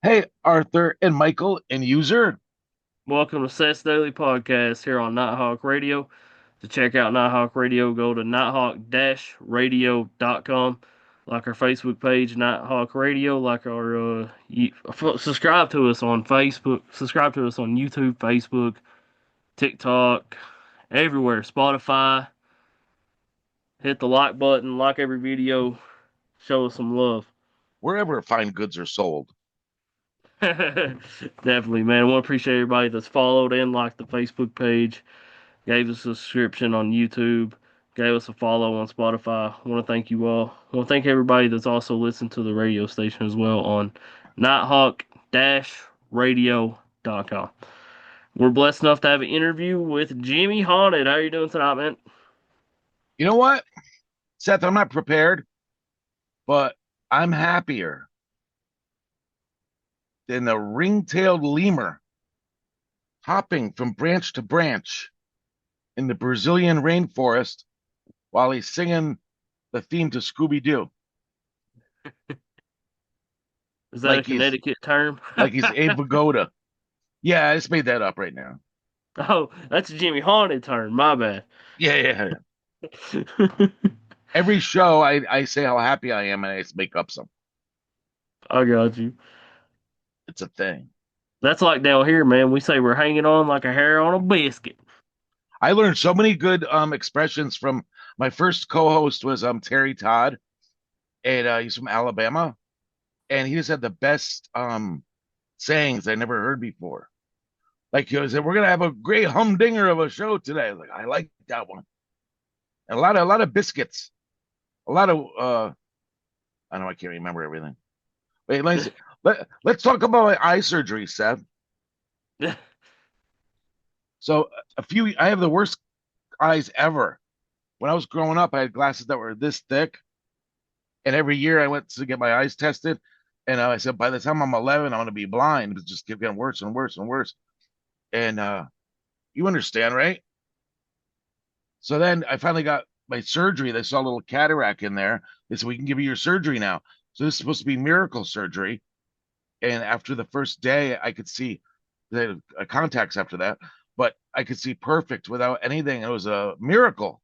Hey, Arthur and Michael and user. Welcome to Seth's Daily Podcast here on Nighthawk Radio. To check out Nighthawk Radio, go to nighthawk-radio.com. Like our Facebook page, Nighthawk Radio. Like our subscribe to us on Facebook. Subscribe to us on YouTube, Facebook, TikTok, everywhere. Spotify. Hit the like button. Like every video. Show us some love. Wherever fine goods are sold. Definitely, man. I want to appreciate everybody that's followed and liked the Facebook page, gave us a subscription on YouTube, gave us a follow on Spotify. I want to thank you all. I want to thank everybody that's also listened to the radio station as well on nighthawk-radio.com. We're blessed enough to have an interview with Jimmy Haunted. How are you doing tonight, man? You know what, Seth? I'm not prepared, but I'm happier than a ring-tailed lemur hopping from branch to branch in the Brazilian rainforest while he's singing the theme to Scooby Doo, Is that a like he's Connecticut term? like he's Abe Vigoda. Yeah, I just made that up right now. Oh, that's a Jimmy Haunted term. My bad. Yeah, yeah, yeah. Every show, I say how happy I am, and I just make up some. I got you. It's a thing. That's like down here, man. We say we're hanging on like a hair on a biscuit. I learned so many good expressions from my first co-host was Terry Todd, and he's from Alabama, and he just had the best sayings I never heard before. Like he said, "We're gonna have a great humdinger of a show today." I like that one. And a lot of biscuits, a lot of I know I can't remember everything. Wait, let's talk about my eye surgery, Seth. So I have the worst eyes ever. When I was growing up, I had glasses that were this thick. And every year I went to get my eyes tested. And I said, by the time I'm 11, I'm going to be blind. It just kept getting worse and worse and worse. And you understand, right? So then I finally got my surgery. They saw a little cataract in there. They said, we can give you your surgery now. So this is supposed to be miracle surgery. And after the first day, I could see the contacts after that, but I could see perfect without anything. It was a miracle.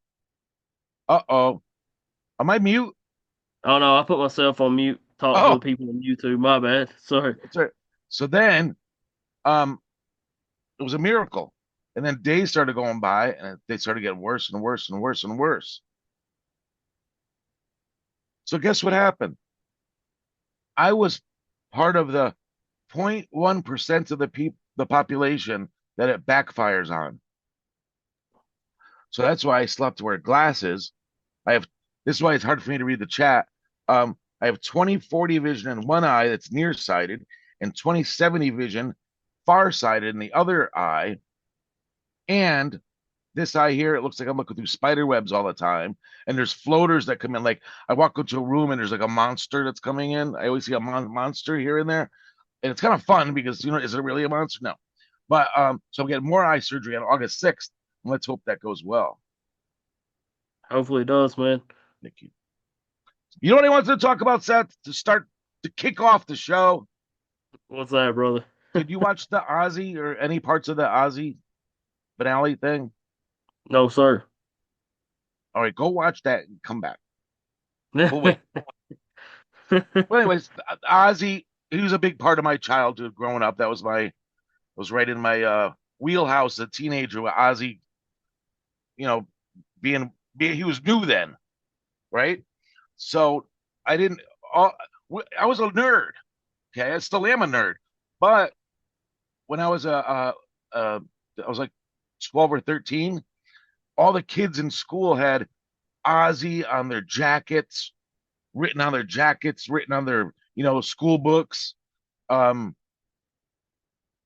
Uh-oh. Am I mute? Oh no, I put myself on mute. Talk to the Oh, people on YouTube. My bad. Sorry. that's right. So then um it was a miracle. And then days started going by and they started getting worse and worse and worse and worse. So guess what happened? I was part of the 0.1% of the population that it backfires on. So that's why I still have to wear glasses. I have This is why it's hard for me to read the chat. I have 20/40 vision in one eye that's nearsighted and 20/70 vision farsighted in the other eye. And this eye here, it looks like I'm looking through spider webs all the time. And there's floaters that come in. Like I walk into a room and there's like a monster that's coming in. I always see a monster here and there. And it's kind of fun because, is it really a monster? No. But so I'm getting more eye surgery on August 6th. And let's hope that goes well. Hopefully it does, man. Thank you. You know what I wanted to talk about, Seth, to kick off the show? What's that, brother? Did you watch the Ozzy or any parts of the Ozzy finale thing? No, sir. All right, go watch that and come back. We'll wait. Well, anyways, Ozzy, he was a big part of my childhood growing up. That was right in my wheelhouse as a teenager with Ozzy, you know, he was new then, right? So I didn't, all, I was a nerd. Okay, I still am a nerd. But when I was like 12 or 13, all the kids in school had Ozzy on their jackets, written on their, school books. Um,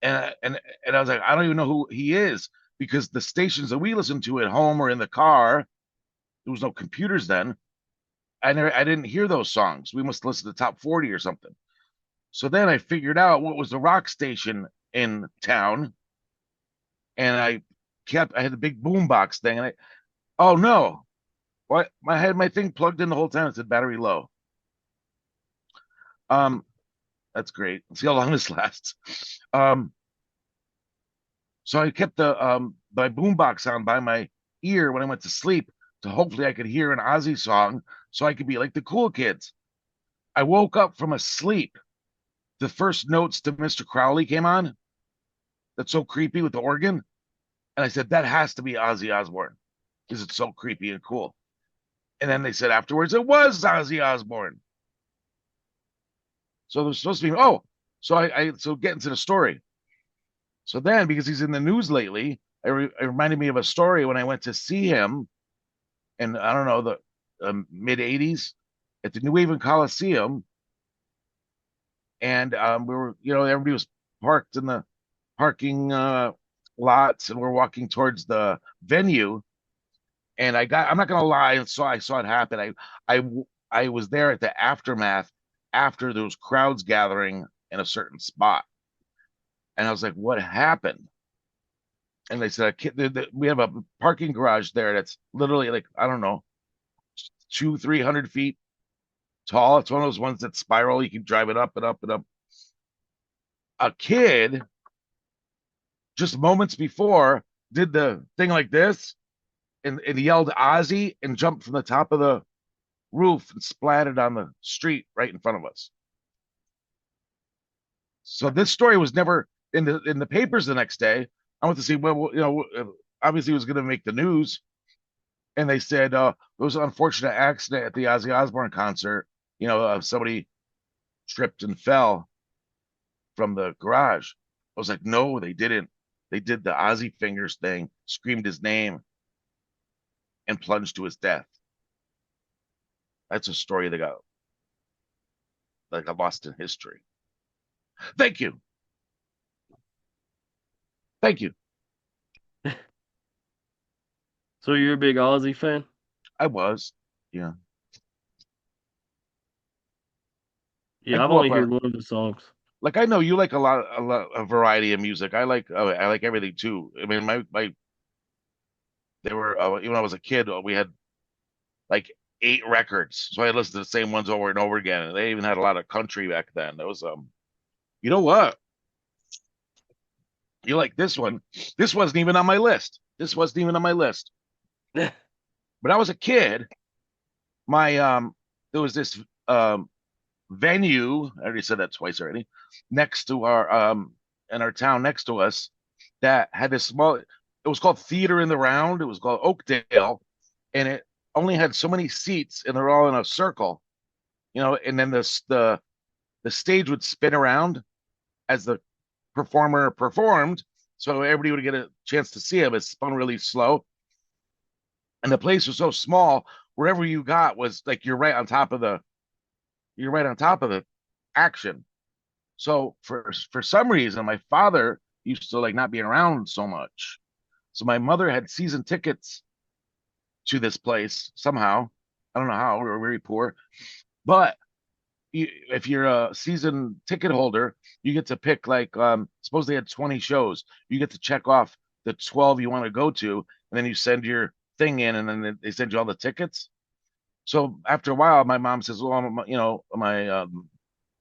and I was like, I don't even know who he is because the stations that we listened to at home or in the car, there was no computers then. I didn't hear those songs. We must listen to top 40 or something. So then I figured out what was the rock station in town, and I had the big boombox thing, and oh no, what? I had my thing plugged in the whole time. It said battery low. Um, That's great. Let's see how long this lasts. Um, so I kept the my boombox on by my ear when I went to sleep to hopefully I could hear an Ozzy song so I could be like the cool kids. I woke up from a sleep. The first notes to Mr. Crowley came on. That's so creepy with the organ. And I said, that has to be Ozzy Osbourne because it's so creepy and cool. And then they said afterwards, it was Ozzy Osbourne. So there's supposed to be, oh, so getting to the story. So then, because he's in the news lately, it reminded me of a story when I went to see him in, I don't know, the mid 80s at the New Haven Coliseum. And we were, everybody was parked in the parking lots and we're walking towards the venue. And I'm not going to lie, I saw it happen. I, I was there at the aftermath after those crowds gathering in a certain spot. And I was like, what happened? And they said, we have a parking garage there that's literally like, I don't know, 300 feet tall. It's one of those ones that spiral. You can drive it up and up and up. A kid just moments before did the thing like this and yelled Ozzy and jumped from the top of the roof and splatted on the street right in front of us. So this story was never in the papers the next day. I went to see, well, obviously it was going to make the news, and they said it was an unfortunate accident at the Ozzy Osbourne concert. Somebody tripped and fell from the garage. I was like, no, they didn't. They did the Ozzy fingers thing, screamed his name, and plunged to his death. That's a story that got like lost in history. Thank you, thank you. So you're a big Ozzy fan? I was, yeah. I Yeah, I've grew only up heard one of the songs. like I know you like a variety of music. I like everything too. I mean, my they were even when I was a kid, we had like 8 records, so I listened to the same ones over and over again. And they even had a lot of country back then. That was you know what? You like this one? This wasn't even on my list. This wasn't even on my list. When I was a kid, my there was this venue. I already said that twice already. Next to our in our town next to us, that had this small. It was called Theater in the Round. It was called Oakdale, and it only had so many seats, and they're all in a circle. And then the stage would spin around as the performer performed, so everybody would get a chance to see him. It spun really slow, and the place was so small. Wherever you got was like you're right on top of the action. So for some reason, my father used to like not being around so much. So my mother had season tickets to this place somehow. I don't know how. We were very poor, but if you're a season ticket holder, you get to pick like suppose they had 20 shows. You get to check off the 12 you want to go to, and then you send your thing in, and then they send you all the tickets. So after a while, my mom says, "Well,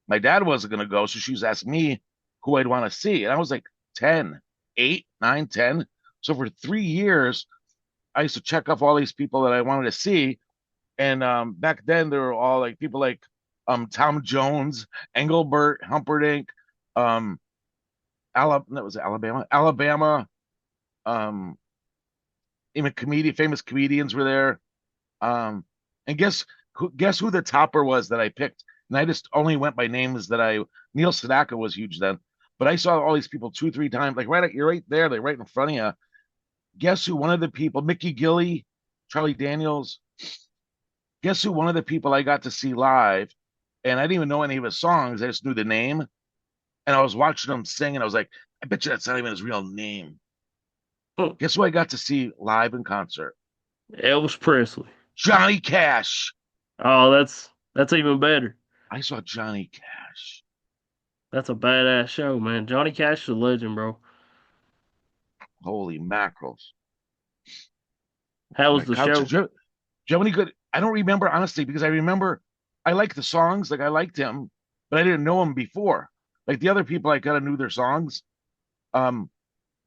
my dad wasn't going to go, so she was asking me who I'd want to see." And I was like 10, 8, 9, 10. So for 3 years, I used to check off all these people that I wanted to see. And back then, there were all like people like Tom Jones, Engelbert Humperdinck, um, that was Alabama. Um, Even famous comedians were there. Um, and guess who the topper was that I picked? And I just only went by names that Neil Sedaka was huge then, but I saw all these people 2, 3 times, like you're right there, like right in front of you. Guess who one of the people? Mickey Gilley, Charlie Daniels. Guess who one of the people I got to see live, and I didn't even know any of his songs. I just knew the name, and I was watching him sing, and I was like, I bet you that's not even his real name. Guess who I got to see live in concert? Elvis Presley. Johnny Cash. Oh, that's even better. I saw Johnny Cash. That's a badass show, man. Johnny Cash is a legend, bro. Holy mackerels. How was My the concert. show? Do you have any good? I don't remember honestly because I remember I like the songs, like I liked him, but I didn't know him before. Like the other people, I kind of knew their songs. Um,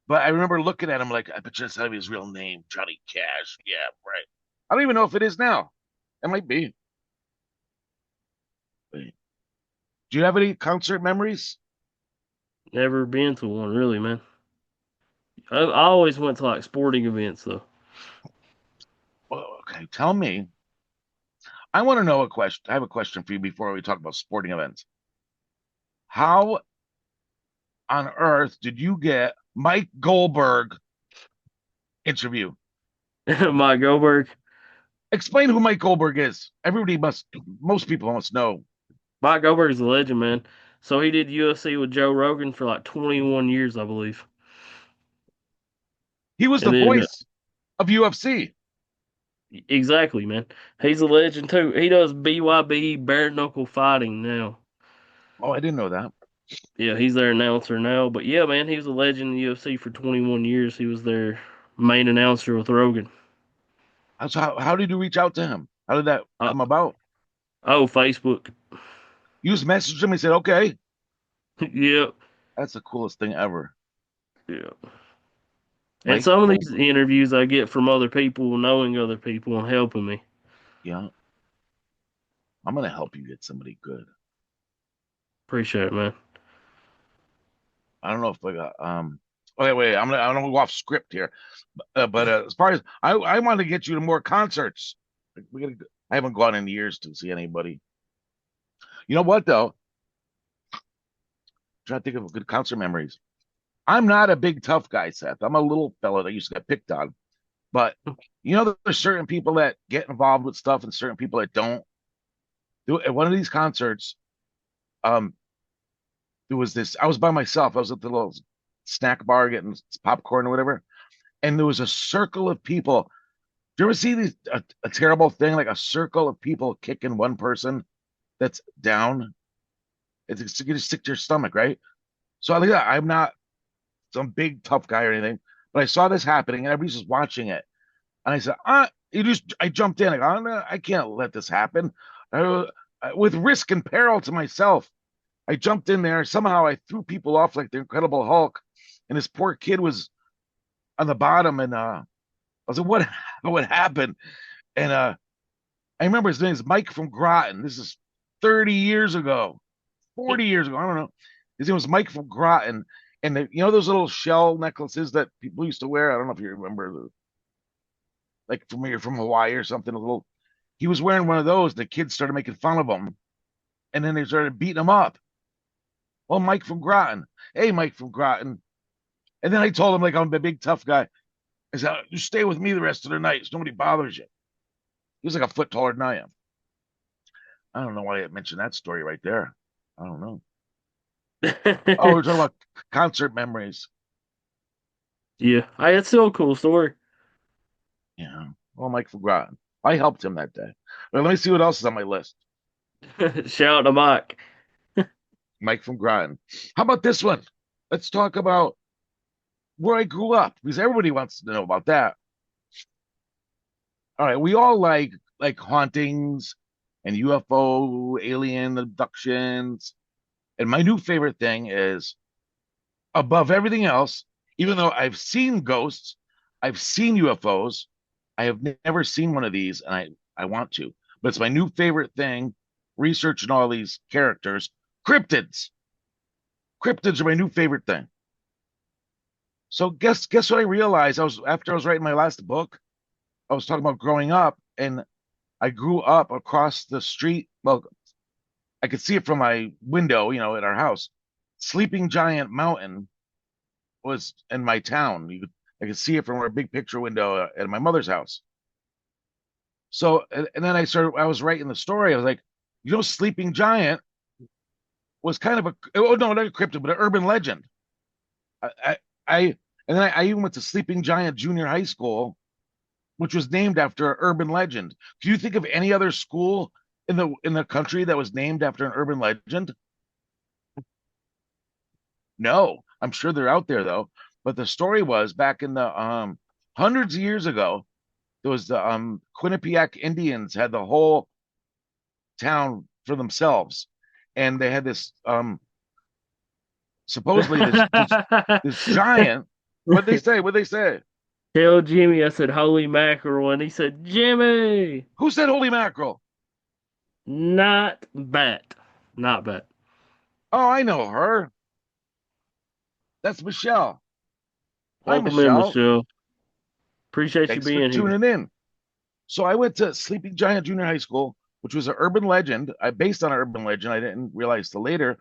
but I remember looking at him like, I bet you that's not his real name, Johnny Cash. Yeah, right. I don't even know if it is now. It might be. Do you have any concert memories? Never been to one really, man. I always went to like sporting events though. Well, okay, tell me. I want to know a question. I have a question for you before we talk about sporting events. How on earth did you get Mike Goldberg interview? Mike Goldberg. Explain who Mike Goldberg is. Everybody must, most people must know. Mike Goldberg's a legend, man. So he did UFC with Joe Rogan for like 21 years, I believe. He was the And then voice of UFC. exactly, man. He's a legend too. He does BYB bare knuckle fighting now. Oh, I didn't know that. Yeah, he's their announcer now. But yeah, man, he was a legend in the UFC for 21 years. He was their main announcer with Rogan. So how did you reach out to him? How did that Uh, come about? oh, Facebook. You just messaged him and said, okay, Yeah, that's the coolest thing ever. yeah. And Mike some of these Goldberg. interviews I get from other people, knowing other people and helping me. Yeah, I'm gonna help you get somebody good. Appreciate it, man. I don't know if I got okay, wait, I'm gonna go off script here. But as far as I want to get you to more concerts. We gotta, I haven't gone in years to see anybody. You know what though? Trying to think of good concert memories. I'm not a big tough guy, Seth. I'm a little fella that used to get picked on. But you know, there's certain people that get involved with stuff and certain people that don't. At one of these concerts, um, there was this. I was by myself. I was at the little snack bar getting popcorn or whatever, and there was a circle of people. Do you ever see a terrible thing like a circle of people kicking one person that's down? It's you just sick to your stomach, right? So I think I'm not some big tough guy or anything, but I saw this happening and everybody's just watching it. And I said, I jumped in. I go, no, I can't let this happen. Uh, with risk and peril to myself, I jumped in there. Somehow I threw people off like the Incredible Hulk. And this poor kid was on the bottom. And I was like, what happened? And I remember his name is Mike from Groton. This is 30 years ago, 40 years ago. I don't know. His name was Mike from Groton. And you know those little shell necklaces that people used to wear? I don't know if you remember, like from Hawaii or something. A little. He was wearing one of those. The kids started making fun of him, and then they started beating him up. Well, Mike from Groton. Hey, Mike from Groton. And then I told him like I'm a big tough guy. I said, you stay with me the rest of the night so nobody bothers you. He was like a foot taller than I am. I don't know why I mentioned that story right there. I don't know. Oh, we're talking about concert memories. Yeah, it's still a cool story. Yeah. Well, Mike from Groton. I helped him that day. Well, let me see what else is on my list. Shout out to Mike. Mike from Groton. How about this one? Let's talk about where I grew up because everybody wants to know about that. All right, we all like hauntings and UFO alien abductions. And my new favorite thing is above everything else, even though I've seen ghosts, I've seen UFOs, I have never seen one of these and I want to. But it's my new favorite thing, researching all these characters. Cryptids. Cryptids are my new favorite thing. So guess what I realized? I was writing my last book, I was talking about growing up and I grew up across the street. Well, I could see it from my window, at our house. Sleeping Giant Mountain was in my town. I could see it from our big picture window at my mother's house. So, and then I was writing the story. I was like, Sleeping Giant was kind of oh no, not a cryptid, but an urban legend. I, I, I and then I even went to Sleeping Giant Junior High School, which was named after an urban legend. Do you think of any other school in the country that was named after an urban legend? No, I'm sure they're out there though. But the story was back in the hundreds of years ago, there was the Quinnipiac Indians had the whole town for themselves, and they had this supposedly this giant. What they say? What they say? Tell Jimmy I said holy mackerel, and he said Jimmy, Who said holy mackerel? not bat, not bat. Oh, I know her. That's Michelle. Hi, Welcome in, Michelle. Michelle. Appreciate you Thanks for being here. tuning in. So I went to Sleeping Giant Junior High School, which was an urban legend. I based on an urban legend. I didn't realize till later,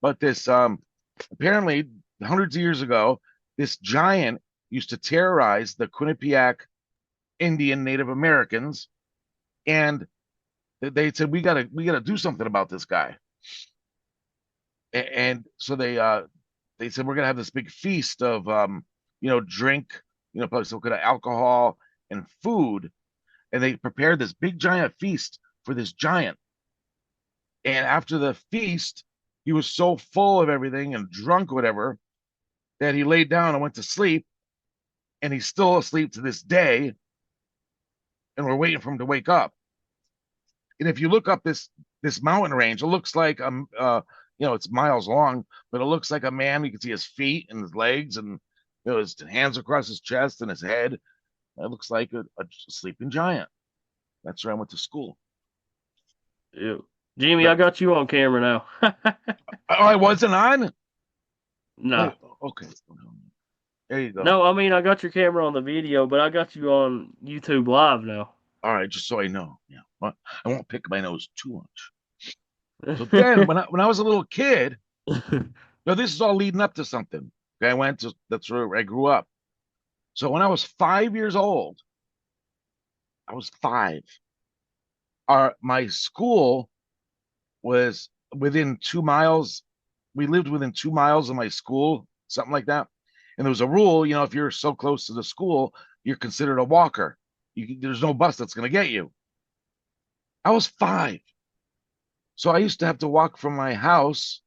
but this apparently hundreds of years ago, this giant used to terrorize the Quinnipiac Indian Native Americans, and they said we gotta do something about this guy. And so they said we're gonna have this big feast of drink, probably some kind of alcohol and food, and they prepared this big giant feast for this giant. And after the feast, he was so full of everything and drunk, or whatever, that he laid down and went to sleep. And he's still asleep to this day. And we're waiting for him to wake up. And if you look up this mountain range, it looks like it's miles long, but it looks like a man. You can see his feet and his legs, and his hands across his chest and his head. It looks like a sleeping giant. That's where I went to school. Ew. Jimmy, I But got you on camera now. I wasn't on. Nah. Wait, okay, there you go. No, I mean I got your camera on the video, but I got you on YouTube Live now. All right, just so I know. Yeah, well, I won't pick my nose too much. So then, when I was a little kid, this is all leading up to something. Okay, that's where I grew up. So when I was 5 years old, I was five. My school was within 2 miles. We lived within 2 miles of my school, something like that. And there was a rule, if you're so close to the school, you're considered a walker. There's no bus that's going to get you. I was five. So I used to have to walk from my house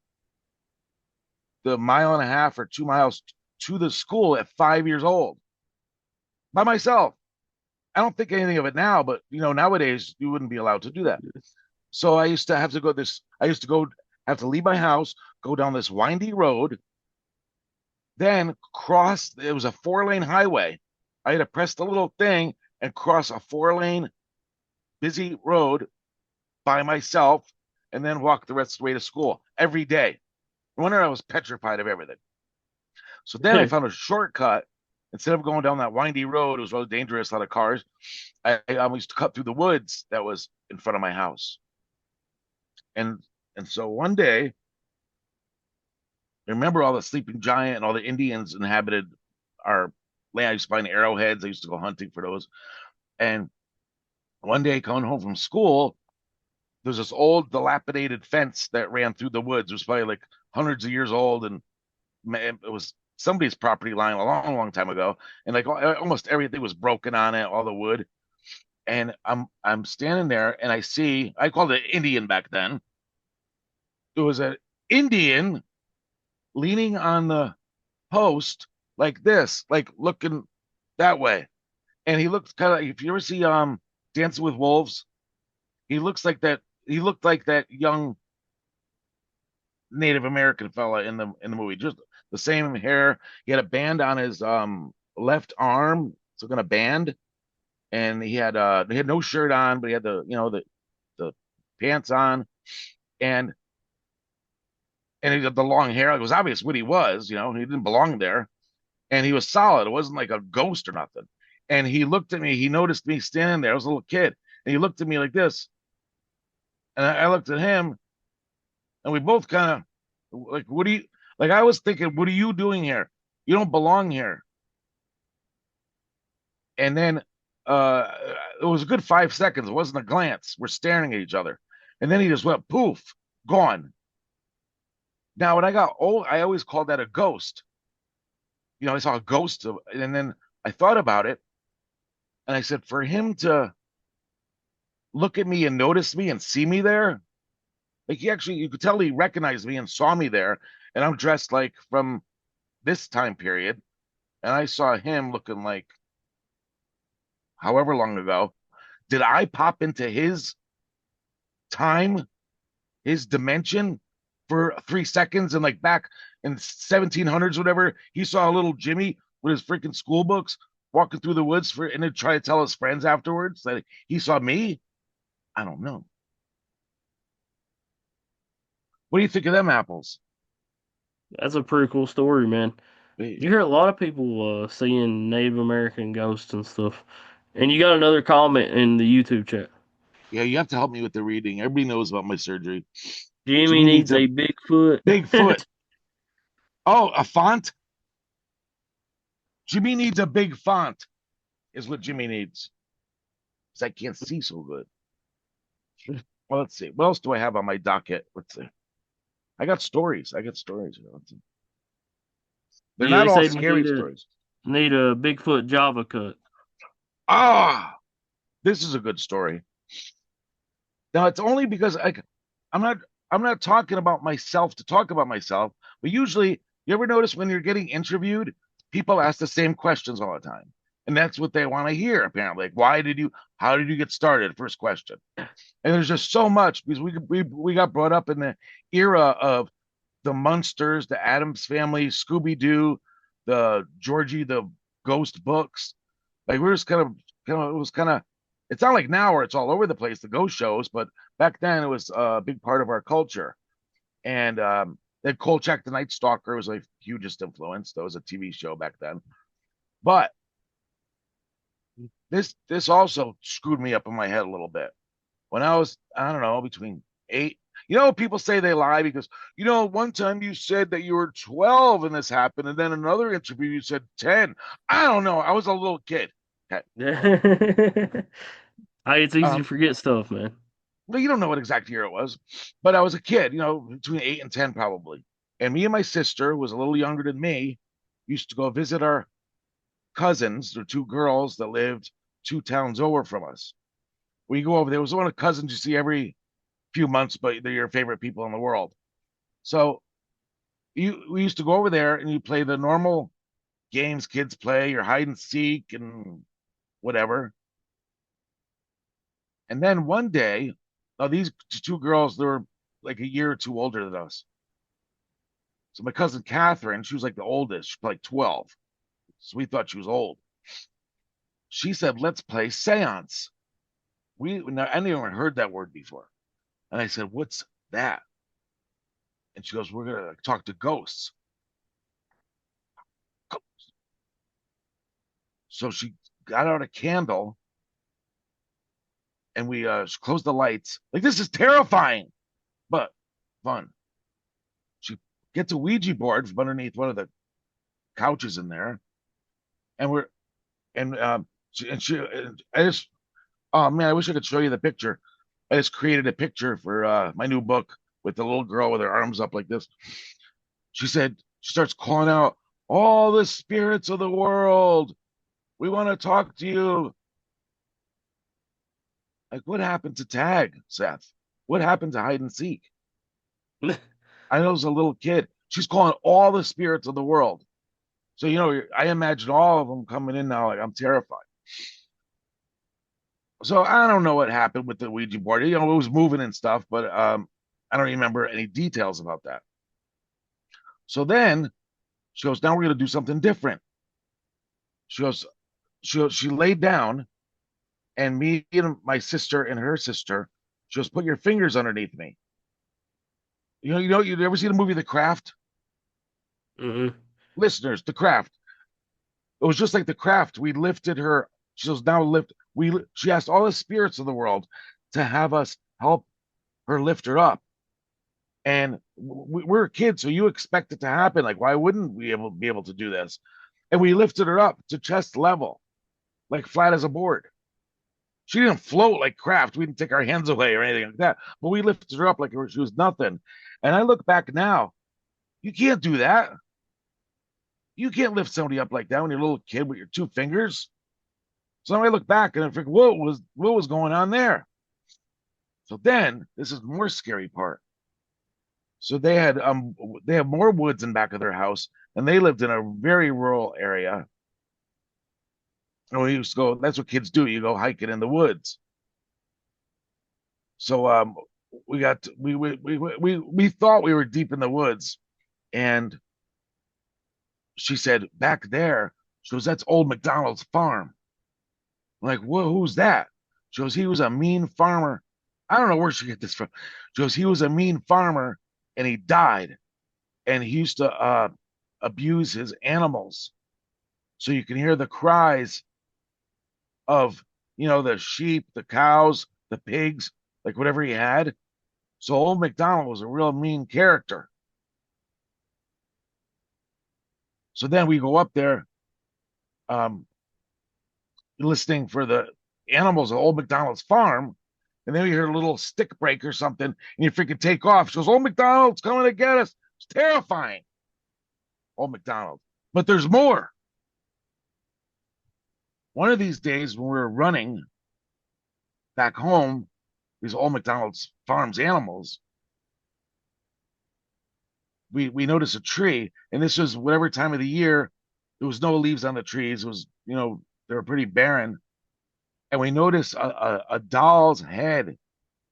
the mile and a half or 2 miles to the school at 5 years old by myself. I don't think anything of it now, but nowadays you wouldn't be allowed to do that. So I used to have to go this. I used to go have to leave my house, go down this windy road, then cross. It was a 4-lane highway. I had to press the little thing and cross a 4-lane busy road by myself, and then walk the rest of the way to school every day. No wonder I was petrified of everything. So then I found a shortcut. Instead of going down that windy road, it was really dangerous, a lot of cars. I used to cut through the woods that was in front of my house. And so one day, I remember all the sleeping giant and all the Indians inhabited our land. I used to find arrowheads. I used to go hunting for those. And one day, coming home from school, there's this old dilapidated fence that ran through the woods. It was probably like hundreds of years old, and it was somebody's property line a long, long time ago. And like almost everything was broken on it, all the wood. And I'm standing there, and I called it Indian back then. There was an Indian leaning on the post like this, like looking that way. And he looked kind of, if you ever see Dancing with Wolves, he looks like that. He looked like that young Native American fella in the movie, just the same hair. He had a band on his left arm, so kind of band, and he had no shirt on, but he had the pants on, and he had the long hair. It was obvious what he was, he didn't belong there, and he was solid. It wasn't like a ghost or nothing. And he looked at me. He noticed me standing there. I was a little kid, and he looked at me like this, and I looked at him, and we both kind of like, what do you like? I was thinking, what are you doing here? You don't belong here. And then uh it was a good 5 seconds. It wasn't a glance. We're staring at each other, and then he just went poof, gone. Now, when I got old, I always called that a ghost. I saw a ghost, and then I thought about it, and I said, for him to look at me and notice me and see me there, like you could tell he recognized me and saw me there, and I'm dressed like from this time period, and I saw him looking like however long ago. Did I pop into his time, his dimension? for 3 seconds, and like back in 1700s, whatever, he saw a little Jimmy with his freaking school books walking through the woods and then try to tell his friends afterwards that he saw me. I don't know. What do you think of them apples? That's a pretty cool story, man. Hey, You hear a lot of people seeing Native American ghosts and stuff. And you got another comment in the YouTube chat. yeah, you have to help me with the reading. Everybody knows about my surgery. Jimmy Jimmy needs needs a a Bigfoot. Bigfoot. Oh, a font? Jimmy needs a big font, is what Jimmy needs. Because I can't see so good. Well, let's see. What else do I have on my docket? Let's see. I got stories. I got stories. They're Yeah, not they all said we scary stories. need a Bigfoot Java cut. Ah, this is a good story. Now it's only because I'm not I'm not talking about myself to talk about myself, but usually you ever notice when you're getting interviewed, people ask the same questions all the time. And that's what they want to hear, apparently. Like, how did you get started? First question. And there's just so much because we got brought up in the era of the Munsters, the Adams Family, Scooby Doo, the Georgie the Ghost books. Like we're just it was kind of. It's not like now where it's all over the place, the ghost shows, but back then it was a big part of our culture. And then Kolchak the Night Stalker was a hugest influence. That was a TV show back then. But this also screwed me up in my head a little bit. When I was, I don't know, between eight. People say they lie because, one time you said that you were 12 and this happened, and then another interview you said 10. I don't know. I was a little kid. Okay. It's easy to Um, forget stuff, man. well, you don't know what exact year it was, but I was a kid, between 8 and 10 probably. And me and my sister, who was a little younger than me, used to go visit our cousins. There were two girls that lived 2 towns over from us. We go over there. It was one of the cousins you see every few months, but they're your favorite people in the world. So we used to go over there and you play the normal games kids play, your hide and seek and whatever. And then one day, now these two girls, they were like a year or two older than us. So my cousin Catherine, she was like the oldest, she was like 12. So we thought she was old. She said, let's play seance. I never heard that word before. And I said, what's that? And she goes, we're going to talk to ghosts. So she got out a candle and we closed the lights. Like, this is terrifying, but fun. She gets a Ouija board from underneath one of the couches in there, and we're and I just, oh man, I wish I could show you the picture. I just created a picture for my new book with the little girl with her arms up like this. She said she starts calling out, all the spirits of the world, we want to talk to you. Like, what happened to tag, Seth? What happened to hide and seek? I know as a little kid, she's calling all the spirits of the world. So, I imagine all of them coming in now. Like, I'm terrified. So I don't know what happened with the Ouija board. It was moving and stuff, but I don't remember any details about that. So then she goes, now we're going to do something different. She goes, she laid down, and me and my sister and her sister, she goes, put your fingers underneath me. You ever see the movie The Craft? Hmm. Listeners, The Craft. It was just like The Craft. We lifted her. She goes, now lift. She asked all the spirits of the world to have us help her lift her up. And we're kids, so you expect it to happen. Like, why wouldn't we be able to do this? And we lifted her up to chest level, like flat as a board. She didn't float like Craft. We didn't take our hands away or anything like that. But we lifted her up like she was nothing. And I look back now, you can't do that. You can't lift somebody up like that when you're a little kid with your 2 fingers. So I look back and I think, what was going on there? So then this is the more scary part. So they have more woods in back of their house, and they lived in a very rural area. And we used to go. That's what kids do. You go hiking in the woods. So we thought we were deep in the woods, and she said back there. She goes, "That's old McDonald's farm." I'm like, whoa, who's that? She goes, "He was a mean farmer." I don't know where she get this from. She goes, "He was a mean farmer, and he died, and he used to abuse his animals, so you can hear the cries of the sheep, the cows, the pigs, like whatever he had." So old McDonald was a real mean character. So then we go up there, um, listening for the animals at old McDonald's farm, and then we hear a little stick break or something, and you freaking take off. She goes, "Old McDonald's coming to get us." It's terrifying, old McDonald. But there's more. One of these days when we were running back home, these old McDonald's farms animals, we noticed a tree, and this was whatever time of the year. There was no leaves on the trees. It was, they were pretty barren. And we noticed a doll's head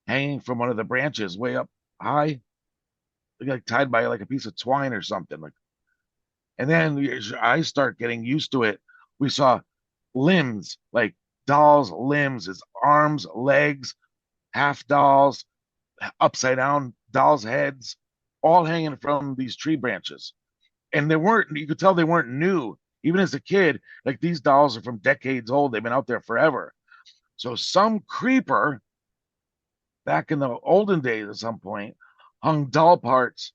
hanging from one of the branches way up high, like tied by like a piece of twine or something. Like, and then I start getting used to it. We saw limbs, like doll's limbs, his arms, legs, half dolls, upside down dolls' heads, all hanging from these tree branches. And they weren't, you could tell they weren't new. Even as a kid, like these dolls are from decades old. They've been out there forever. So some creeper back in the olden days at some point hung doll parts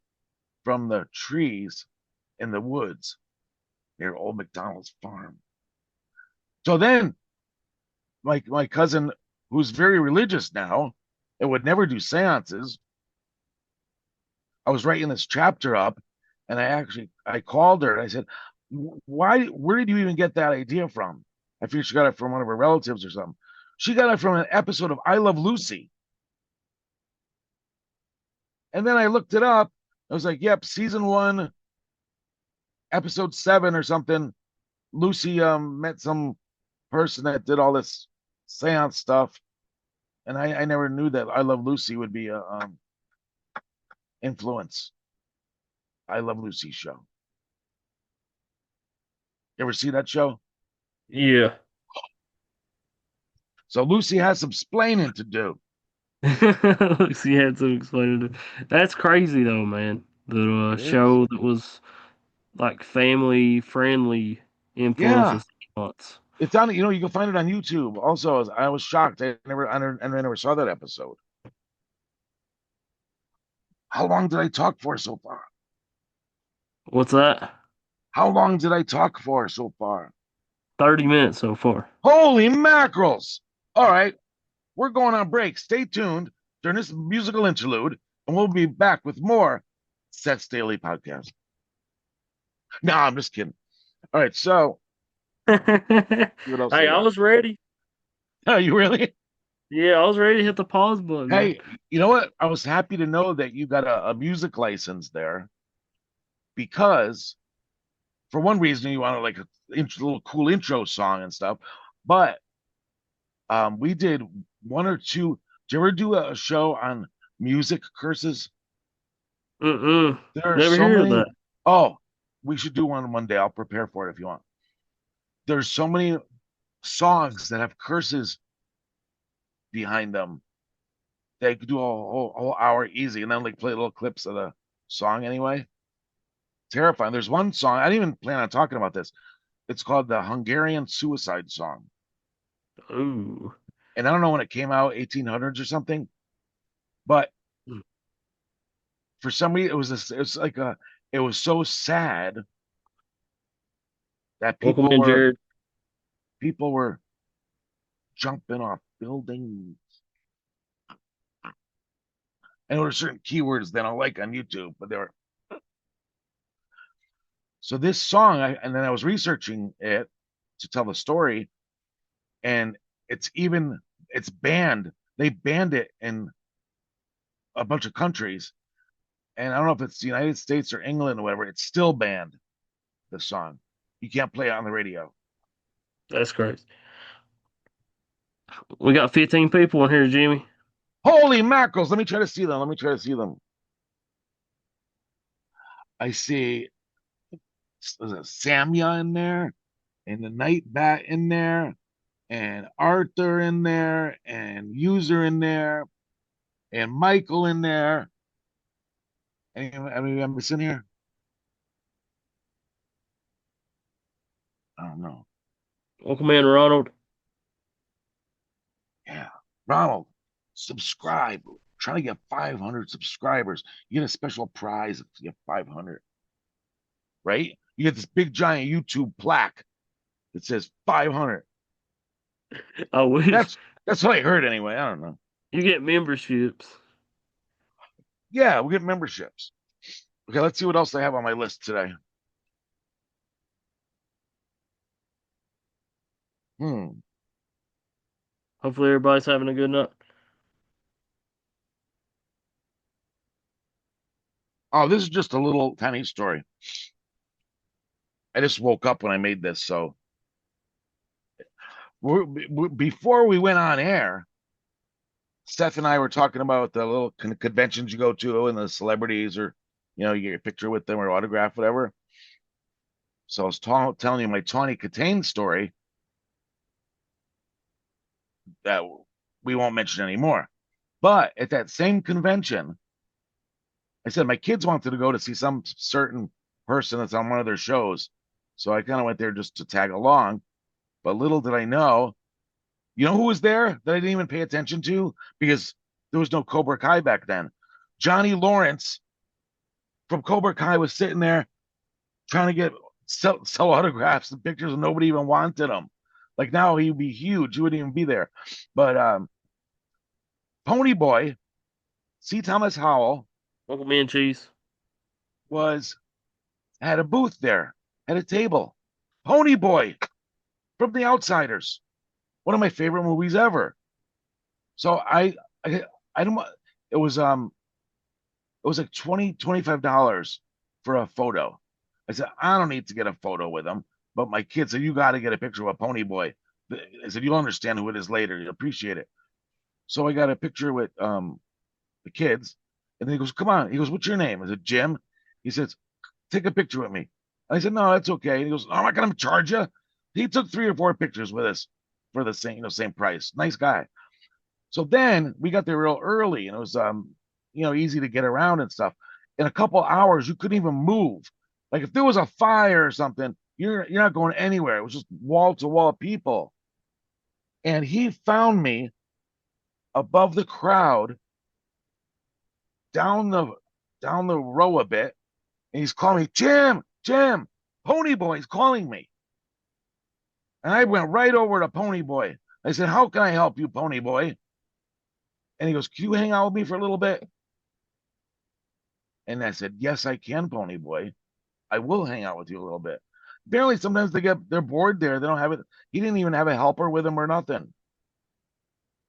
from the trees in the woods near old McDonald's farm. So then my cousin, who's very religious now and would never do seances, I was writing this chapter up, and I called her and I said, where did you even get that idea from? I figured she got it from one of her relatives or something. She got it from an episode of I Love Lucy. And then I looked it up. I was like, yep, season one, episode 7 or something. Lucy met some person that did all this seance stuff. And I never knew that I Love Lucy would be a influence. I Love Lucy show. You ever see that show? Yeah. So Lucy has some splaining to do. She had to explain it. That's crazy though, man. The It is. show that was like family friendly Yeah. influences once. It's on, you can find it on YouTube. Also, I was shocked. I never saw that episode. How long did I talk for so far? What's that? How long did I talk for so far? 30 minutes so far. Holy mackerels! All right, we're going on break. Stay tuned during this musical interlude, and we'll be back with more Seth's Daily Podcast. No, I'm just kidding. All right, so Hey, what else I I got? was ready. Oh, you really? Yeah, I was ready to hit the pause button, man. Hey, you know what? I was happy to know that you got a music license there because, for one reason, you wanted like a little cool intro song and stuff. But we did one or two. Did you ever do a show on music curses? Mm-mm. There are Never so hear of many. that. Oh, we should do one day. I'll prepare for it if you want. There's so many songs that have curses behind them. They could do a whole hour easy, and then like play little clips of the song anyway. Terrifying. There's one song I didn't even plan on talking about this. It's called the Hungarian Suicide Song, Ooh. and I don't know when it came out, 1800s or something, but for some reason it was so sad that Welcome in, Jared. people were jumping off buildings. And there were certain keywords that I don't like on YouTube, but they were. So this song, and then I was researching it to tell the story, and it's banned. They banned it in a bunch of countries, and I don't know if it's the United States or England or whatever. It's still banned. The song, you can't play it on the radio. That's crazy. We got 15 people in here, Jimmy. Holy mackerels! Let me try to see them. Let me try to see them. I see there's a Samya in there, and the Night Bat in there, and Arthur in there, and User in there, and Michael in there. I mean, I'm missing here. I don't know. Uncle Man Ronald. Yeah, Ronald, subscribe. Trying to get 500 subscribers. You get a special prize if you get 500. Right? You get this big giant YouTube plaque that says 500. I wish That's what I heard anyway. I don't know. you get memberships. Yeah, we get memberships. Okay, let's see what else I have on my list today. Hmm. Hopefully everybody's having a good night. Oh, this is just a little tiny story. I just woke up when I made this, so before we went on air, Seth and I were talking about the little conventions you go to and the celebrities, or you get a picture with them or autograph, whatever. So I was telling you my Tawny Katane story that we won't mention anymore. But at that same convention, I said my kids wanted to go to see some certain person that's on one of their shows. So I kind of went there just to tag along. But little did I know, who was there that I didn't even pay attention to because there was no Cobra Kai back then? Johnny Lawrence from Cobra Kai was sitting there trying to sell autographs and pictures, and nobody even wanted him. Like now he'd be huge. He wouldn't even be there. But Pony Boy, C. Thomas Howell, Uncle Man Cheese. was had a booth there, had a table. Pony Boy from The Outsiders, one of my favorite movies ever. So I don't. It was like $25 for a photo. I said I don't need to get a photo with him, but my kid said you got to get a picture of a Pony Boy. I said you'll understand who it is later. You'll appreciate it. So I got a picture with the kids, and then he goes, "Come on." He goes, "What's your name?" I said, "Jim." He says, "Take a picture with me." I said, "No, that's okay." And he goes, "I'm not going to charge you." He took 3 or 4 pictures with us for the same price. Nice guy. So then we got there real early, and it was easy to get around and stuff. In a couple hours, you couldn't even move. Like if there was a fire or something, you're not going anywhere. It was just wall to wall people. And he found me above the crowd, down the down the row a bit, and he's calling me, Jim, Jim, Pony Boy's calling me. And I went right over to Pony Boy. I said, "How can I help you, Pony Boy?" And he goes, "Can you hang out with me for a little bit?" And I said, "Yes, I can, Pony Boy. I will hang out with you a little bit." Apparently, sometimes they're bored there. They don't have it. He didn't even have a helper with him or nothing.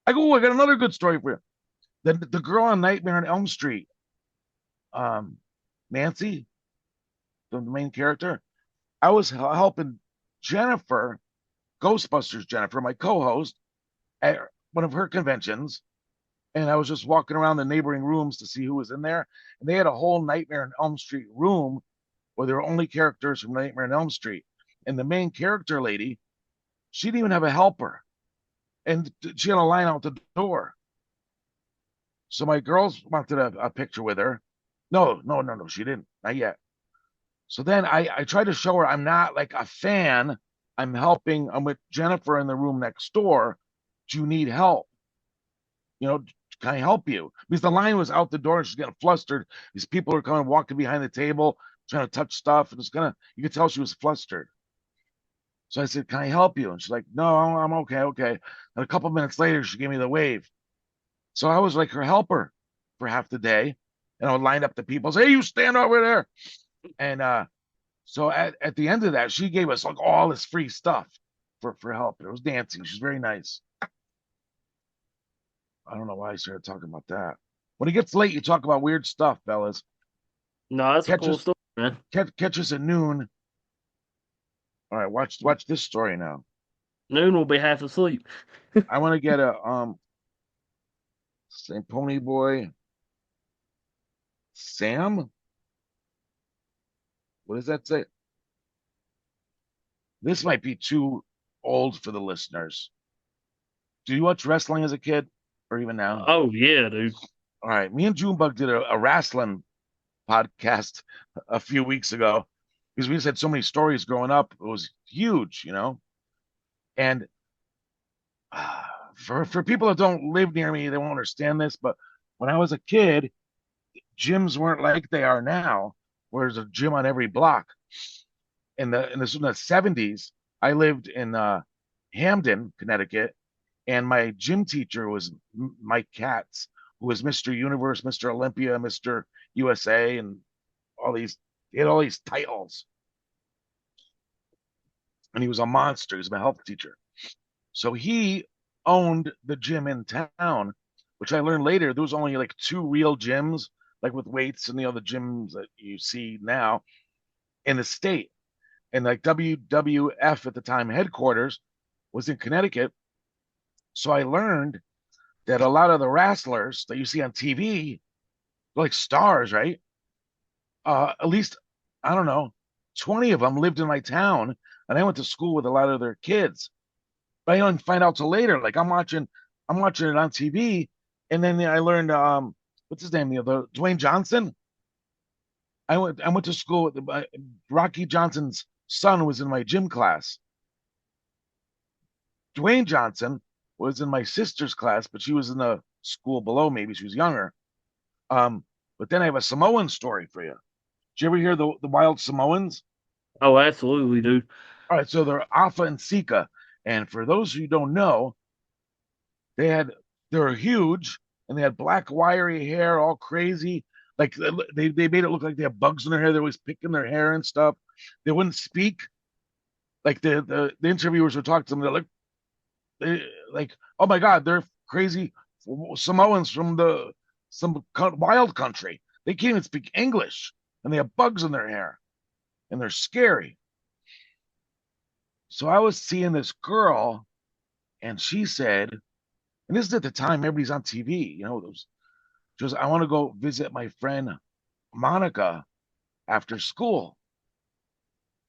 I go, "Oh, I got another good story for you." The girl on Nightmare on Elm Street, um, Nancy, the main character. I was helping Jennifer, Ghostbusters Jennifer, my co-host, at one of her conventions, and I was just walking around the neighboring rooms to see who was in there. And they had a whole Nightmare on Elm Street room where there were only characters from Nightmare on Elm Street. And the main character lady, she didn't even have a helper, and she had a line out the door. So my girls wanted a picture with her. No, no, no, no, she didn't. Not yet. So then I tried to show her I'm not like a fan. I'm helping. I'm with Jennifer in the room next door. Do you need help? You know, can I help you? Because the line was out the door and she's getting flustered. These people are coming walking behind the table, trying to touch stuff. And you could tell she was flustered. So I said, "Can I help you?" And she's like, "No, I'm okay, okay." And a couple minutes later, she gave me the wave. So I was like her helper for half the day. And I would line up the people, say, "Hey, you stand over there." And so at the end of that, she gave us like all this free stuff for help. It was Nancy. She's very nice. I don't know why I started talking about that. When it gets late, you talk about weird stuff, fellas. No, that's a Catch cool us story, man. catch us at noon. All right, watch this story now. Noon will be half asleep. I want to get a St. Pony Boy. Sam? What does that say? This might be too old for the listeners. Do you watch wrestling as a kid or even now? Oh yeah, dude. All right. Me and Junebug did a wrestling podcast a few weeks ago because we just had so many stories growing up. It was huge. And for people that don't live near me, they won't understand this. But when I was a kid, gyms weren't like they are now, where there's a gym on every block. In the 70s, I lived in Hamden, Connecticut, and my gym teacher was Mike Katz, who was Mr. Universe, Mr. Olympia, Mr. USA, and all these. He had all these titles, and he was a monster. He was my health teacher. So he owned the gym in town, which I learned later. There was only like two real gyms, like with weights and the other gyms that you see now in the state. And like WWF at the time headquarters was in Connecticut. So I learned that a lot of the wrestlers that you see on TV, like stars, right? At least, I don't know, 20 of them lived in my town, and I went to school with a lot of their kids. But I didn't find out till later. Like I'm watching it on TV, and then I learned what's his name? The other Dwayne Johnson. I went to school with Rocky Johnson's son was in my gym class. Dwayne Johnson was in my sister's class, but she was in the school below. Maybe she was younger. But then I have a Samoan story for you. Did you ever hear the wild Samoans? Oh, absolutely, dude. All right, so they're Alpha and Sika, and for those who don't know, they had they were huge and they had black wiry hair, all crazy. Like they made it look like they had bugs in their hair. They're always picking their hair and stuff. They wouldn't speak. Like the interviewers would talk to them. They're like, oh my god, they're crazy Samoans from some wild country. They can't even speak English, and they have bugs in their hair, and they're scary. So I was seeing this girl, and she said, and this is at the time everybody's on TV, she goes, I want to go visit my friend Monica after school.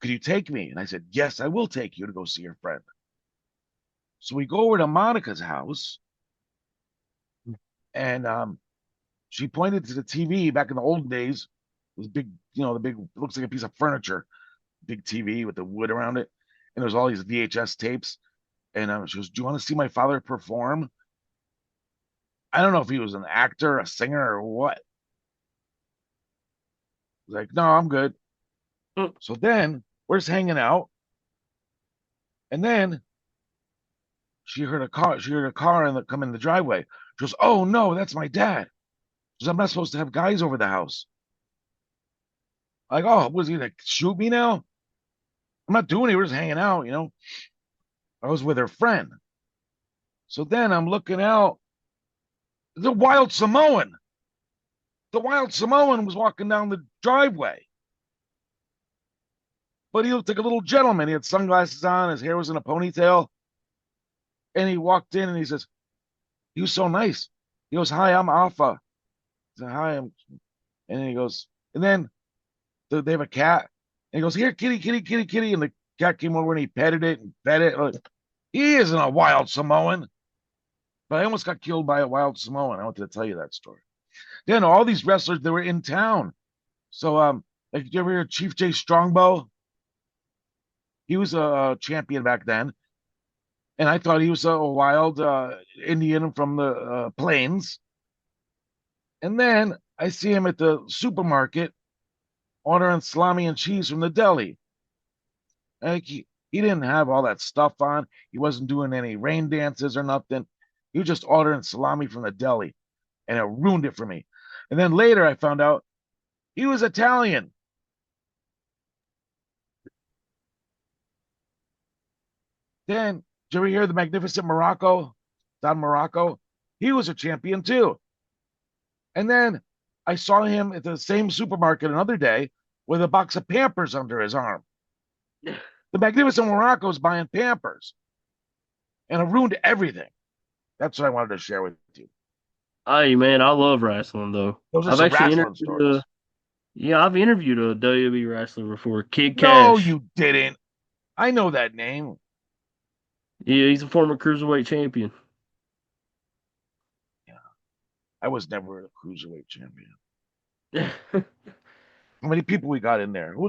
Could you take me? And I said, yes, I will take you to go see your friend. So we go over to Monica's house, and she pointed to the TV back in the olden days. It was big, the big, looks like a piece of furniture, big TV with the wood around it. And there's all these VHS tapes. And she goes, do you want to see my father perform? I don't know if he was an actor, a singer, or what. I was like, no, I'm good. Mm. So then we're just hanging out. And then she heard a car. She heard a car come in the driveway. She goes, oh no, that's my dad. She goes, I'm not supposed to have guys over the house. Like, oh, was he like shoot me now? I'm not doing it. We're just hanging out. I was with her friend. So then I'm looking out. The wild Samoan. The wild Samoan was walking down the driveway. But he looked like a little gentleman. He had sunglasses on, his hair was in a ponytail. And he walked in and he says, he was so nice. He goes, hi, I'm Alpha. I said, hi, and then he goes, and then they have a cat. And he goes, here, kitty, kitty, kitty, kitty. And the cat came over and he petted it and fed it. Like, he isn't a wild Samoan. But I almost got killed by a wild Samoan. I wanted to tell you that story. Then all these wrestlers, they were in town. So, like, did you ever hear Chief J Strongbow? He was a champion back then. And I thought he was a wild Indian from the plains. And then I see him at the supermarket ordering salami and cheese from the deli. Like he didn't have all that stuff on. He wasn't doing any rain dances or nothing. He was just ordering salami from the deli, and it ruined it for me. And then later I found out he was Italian. Then, did you ever hear the Magnificent Morocco? Don Morocco? He was a champion too. And then I saw him at the same supermarket another day with a box of Pampers under his arm. The Magnificent Morocco is buying Pampers, and it ruined everything. That's what I wanted to share with you. Hey man, I love wrestling though. Those are I've some actually wrestling interviewed stories. I've interviewed a WWE wrestler before, Kid No, Cash. you didn't. I know that name. Yeah, he's a former cruiserweight champion. Yeah, I was never a cruiserweight champion. How many people we got in there? Who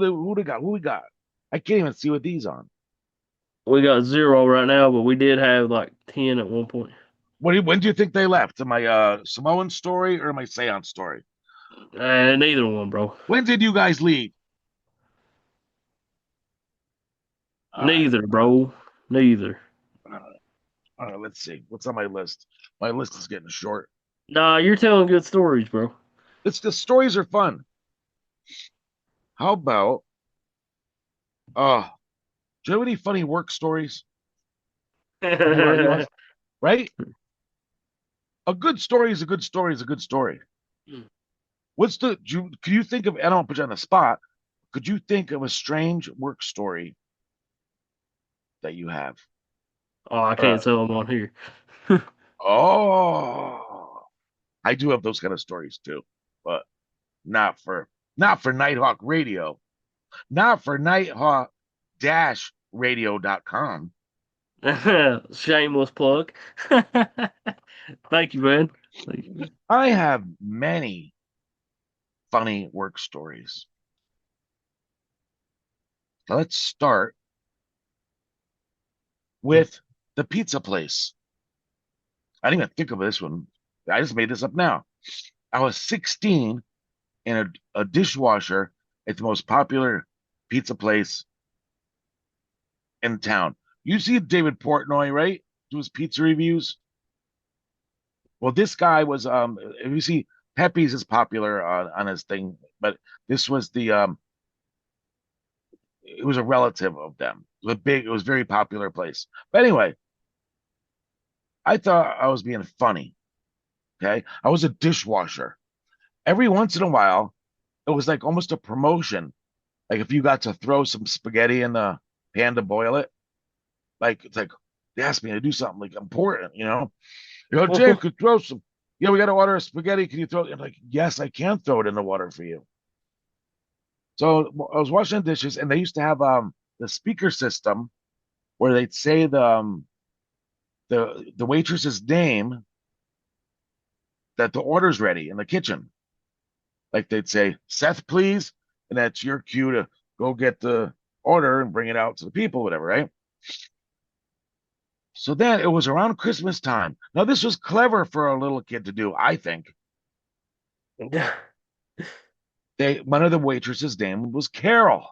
we got? I can't even see what these on. We got zero right now, but we did have like 10 at one point. When do you think they left? My Samoan story or my seance story? Neither one, bro. When did you guys leave? All right. Neither, bro. Neither. All right. All right, let's see. What's on my list? My list is getting short. Nah, you're telling good stories, bro. It's the stories are fun. How about do you have any funny work stories? Anywhere you want? Right? A good story is a good story is a good story. Could you think of, I don't put you on the spot, could you think of a strange work story that you have? Oh, I Or can't tell them on here. oh, I do have those kind of stories too, but not for not for Nighthawk Radio, not for Nighthawk radio.com. Shameless plug. Thank you, man. Thank you. I have many funny work stories. Let's start with the pizza place. I didn't even think of this one. I just made this up now. I was 16 in a dishwasher at the most popular pizza place in town. You see David Portnoy, right? Do his pizza reviews. Well, this guy was if you see Pepe's is popular on his thing, but this was the it was a relative of them. It was a very popular place. But anyway, I thought I was being funny. Okay. I was a dishwasher. Every once in a while, it was like almost a promotion. Like if you got to throw some spaghetti in the pan to boil it, like it's like they asked me to do something like important, you know. You know, Jay could throw some. Yeah, we got to order a spaghetti. Can you throw it? I'm like, yes, I can throw it in the water for you. So I was washing dishes, and they used to have the speaker system where they'd say the waitress's name that the order's ready in the kitchen. Like they'd say, Seth, please, and that's your cue to go get the order and bring it out to the people, whatever, right? So then it was around Christmas time. Now this was clever for a little kid to do, I think. They One of the waitresses' name was Carol.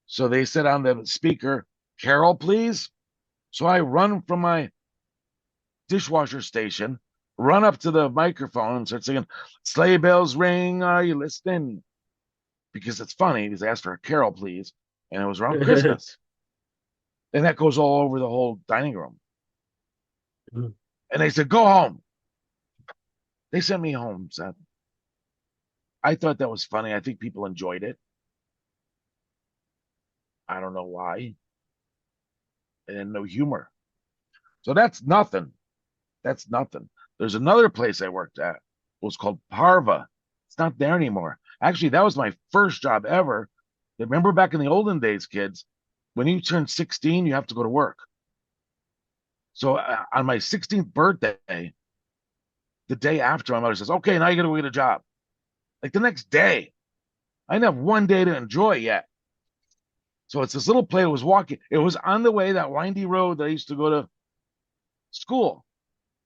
So they said on the speaker, Carol, please. So I run from my dishwasher station, run up to the microphone and start singing, Sleigh bells ring, are you listening? Because it's funny, because they asked for a Carol, please. And it was around Christmas. And that goes all over the whole dining room. And they said, go home. They sent me home, Seth. I thought that was funny. I think people enjoyed it. I don't know why. And no humor. So that's nothing. That's nothing. There's another place I worked at. It was called Parva. It's not there anymore. Actually, that was my first job ever. Remember back in the olden days, kids, when you turn 16, you have to go to work. So on my 16th birthday, the day after, my mother says, okay, now you got to go get a job. Like the next day. I didn't have one day to enjoy yet. So it's this little place. It was walking. It was on the way, that windy road that I used to go to school.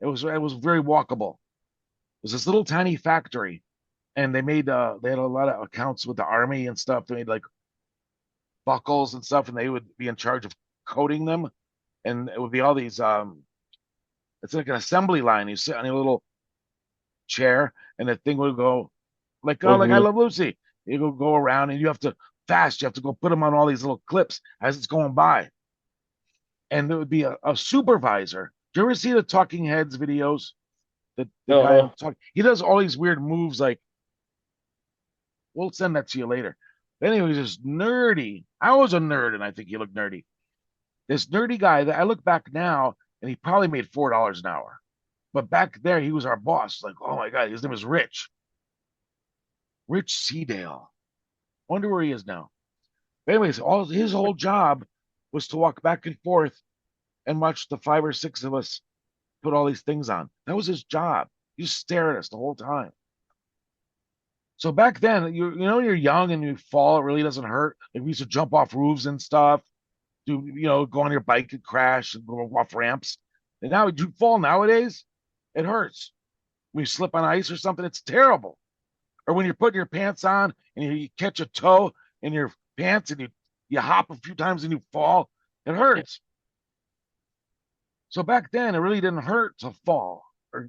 It was very walkable. It was this little tiny factory, and they had a lot of accounts with the army and stuff. They made like buckles and stuff, and they would be in charge of coating them. And it would be all these it's like an assembly line. You sit on a little chair, and the thing would go like I Mhm. Love Lucy. You go around, and you have to fast. You have to go put them on all these little clips as it's going by. And there would be a supervisor. Do you ever see the Talking Heads videos? The guy Uh-uh. talk. He does all these weird moves. Like we'll send that to you later. But anyway, he's just nerdy. I was a nerd, and I think he looked nerdy. This nerdy guy that I look back now, and he probably made $4 an hour. But back there, he was our boss. Like, oh my God, his name was Rich Seedale. Wonder where he is now. But anyways, all his whole job was to walk back and forth and watch the 5 or 6 of us put all these things on. That was his job. He just stare at us the whole time. So back then, when you're young and you fall, it really doesn't hurt. Like we used to jump off roofs and stuff, go on your bike and crash and go off ramps. And now you fall nowadays, it hurts. When you slip on ice or something, it's terrible. Or when you're putting your pants on and you catch a toe in your pants and you hop a few times and you fall, it hurts. So back then, it really didn't hurt to fall, or.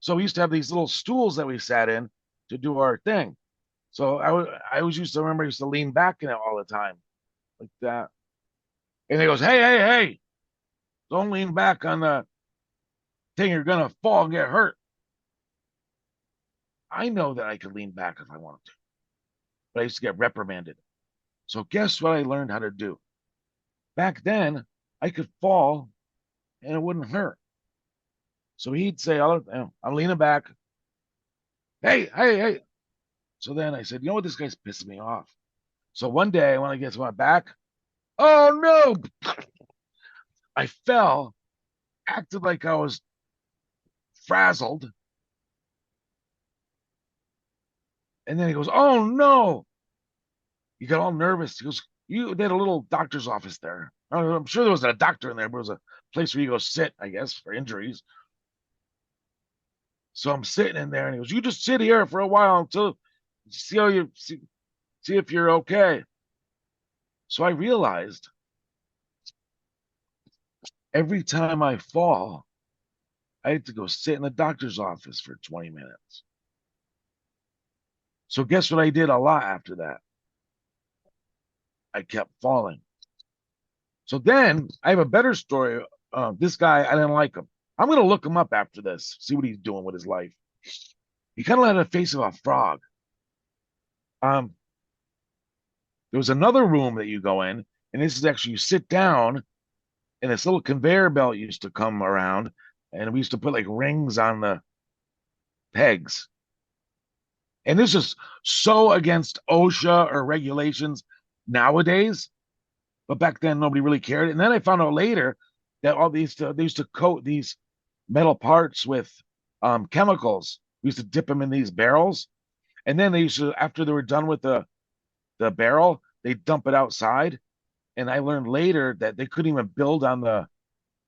So we used to have these little stools that we sat in to do our thing. So I always used to remember I used to lean back in it all the time like that. And he goes, hey, hey, hey, don't lean back on the thing. You're gonna fall and get hurt. I know that I could lean back if I wanted to, but I used to get reprimanded. So guess what I learned how to do? Back then, I could fall and it wouldn't hurt. So he'd say, I'm leaning back. Hey, hey, hey. So then I said, you know what? This guy's pissing me off. So one day when I get to my back, oh no, I fell, acted like I was frazzled. And then he goes, oh no. He got all nervous. He goes, they had a little doctor's office there. I'm sure there wasn't a doctor in there, but it was a place where you go sit, I guess, for injuries. So I'm sitting in there and he goes, you just sit here for a while until see how you see if you're okay. So I realized every time I fall, I had to go sit in the doctor's office for 20 minutes. So guess what I did a lot after that? I kept falling. So then I have a better story. This guy, I didn't like him. I'm going to look him up after this, see what he's doing with his life. He kind of had a face of a frog. Um, there was another room that you go in, and this is actually you sit down, and this little conveyor belt used to come around, and we used to put like rings on the pegs. And this is so against OSHA or regulations nowadays, but back then nobody really cared. And then I found out later that all these they used to coat these metal parts with chemicals. We used to dip them in these barrels, and then they used to, after they were done with the barrel, they dump it outside. And I learned later that they couldn't even build on the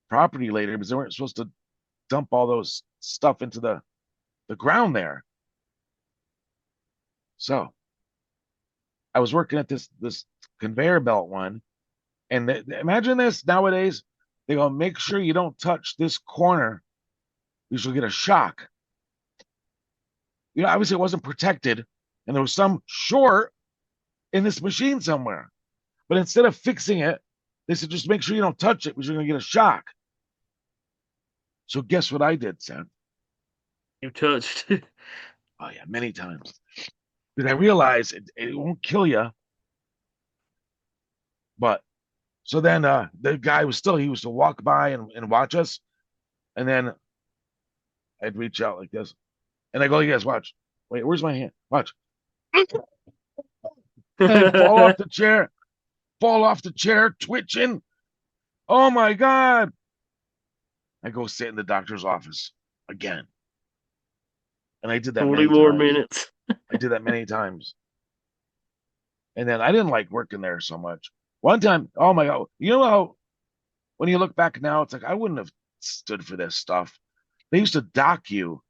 property later because they weren't supposed to dump all those stuff into the ground there. So I was working at this conveyor belt one, and imagine this nowadays. They go, make sure you don't touch this corner. You should get a shock. Obviously it wasn't protected, and there was some short in this machine somewhere. But instead of fixing it, they said just make sure you don't touch it because you're gonna get a shock. So guess what I did, Seth? You touched. Oh yeah, many times. Because I realized it won't kill you, but so then the guy he was to walk by and watch us, and then I'd reach out like this, and I go, you guys watch. Wait, where's my hand? Watch. And fall off the chair, twitching. Oh my God. I go sit in the doctor's office again. And I did that 20 many more times. minutes. I did that many times. And then I didn't like working there so much. One time, oh my God, you know how when you look back now, it's like I wouldn't have stood for this stuff. They used to dock you.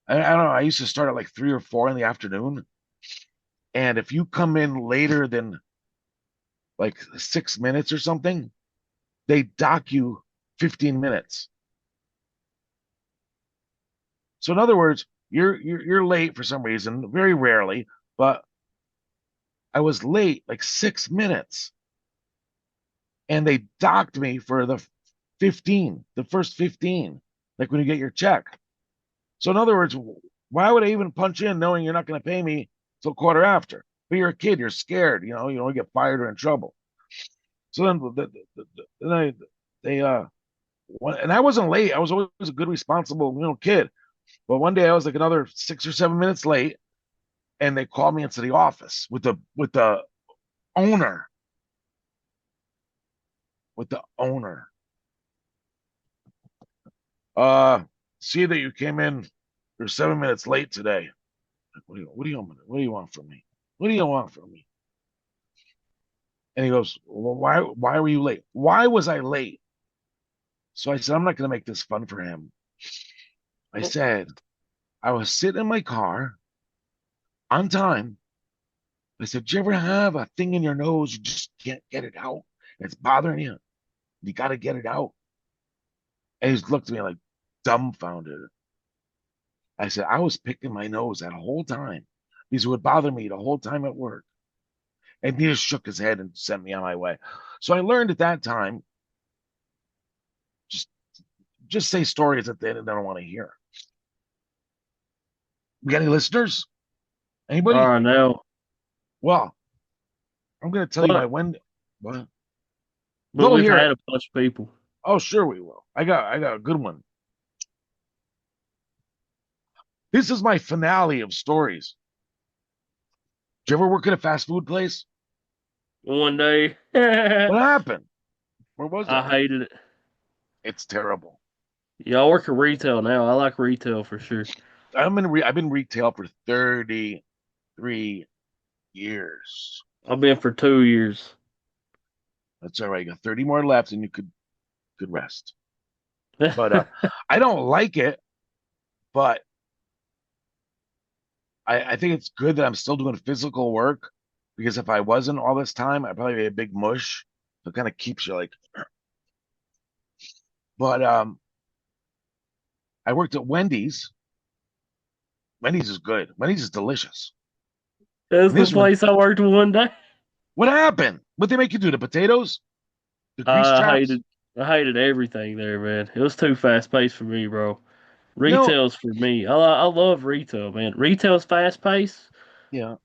I don't know. I used to start at like 3 or 4 in the afternoon. And if you come in later than like 6 minutes or something, they dock you 15 minutes. So in other words, you're late for some reason, very rarely, but I was late like 6 minutes, and they docked me for the first 15, like when you get your check. So in other words, why would I even punch in knowing you're not going to pay me till quarter after? But you're a kid, you're scared, you don't want to get fired or in trouble. So then they and I wasn't late. I was always a good, responsible, kid. But one day I was like another 6 or 7 minutes late, and they called me into the office with the owner, with the owner. Uh, See that you came in. You're 7 minutes late today. Like, what do you want from me? What do you want from me? And he goes, well, why were you late? Why was I late? So I said, I'm not going to make this fun for him. I said, I was sitting in my car on time. I said, do you ever have a thing in your nose? You just can't get it out. It's bothering you. You got to get it out. And he looked at me like dumbfounded. I said, I was picking my nose that whole time. These would bother me the whole time at work. And he just shook his head and sent me on my way. So I learned at that time, just just say stories that they don't want to hear. We got any listeners? Anybody? Oh no. Well, I'm going to tell you my But when. What? but Go we've hear had it. a bunch of people. Oh, sure we will. I got a good one. This is my finale of stories. Did you ever work at a fast food place? One day I What happened? Where was it? hated it. It's terrible. Yeah, I work at retail now. I like retail for sure. I've been retail for 33 years. I've been for 2 years. That's all right. You got 30 more left, and you could rest. But I don't like it, but I think it's good that I'm still doing physical work because if I wasn't all this time, I'd probably be a big mush. So it kind of keeps you like. But I worked at Wendy's. Wendy's is good. Wendy's is delicious. That's And the this one, place I worked one day. what happened? What they make you do? The potatoes, the grease I traps. hated I hated everything there, man. It was too fast paced for me, bro. You know, Retail's for me. I love retail, man. Retail's fast paced. yeah.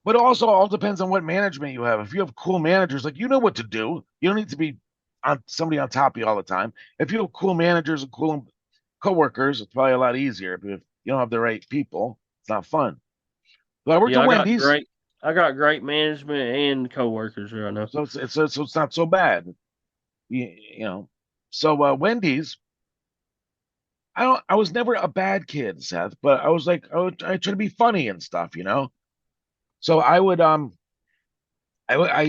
But also all depends on what management you have. If you have cool managers, like you know what to do. You don't need to be on somebody on top of you all the time. If you have cool managers and cool coworkers, it's probably a lot easier. But if you don't have the right people, it's not fun. But I worked Yeah, at Wendy's, I got great management and coworkers right now. so it's not so bad. You know. So Wendy's, I was never a bad kid, Seth, but I was like I try to be funny and stuff. So I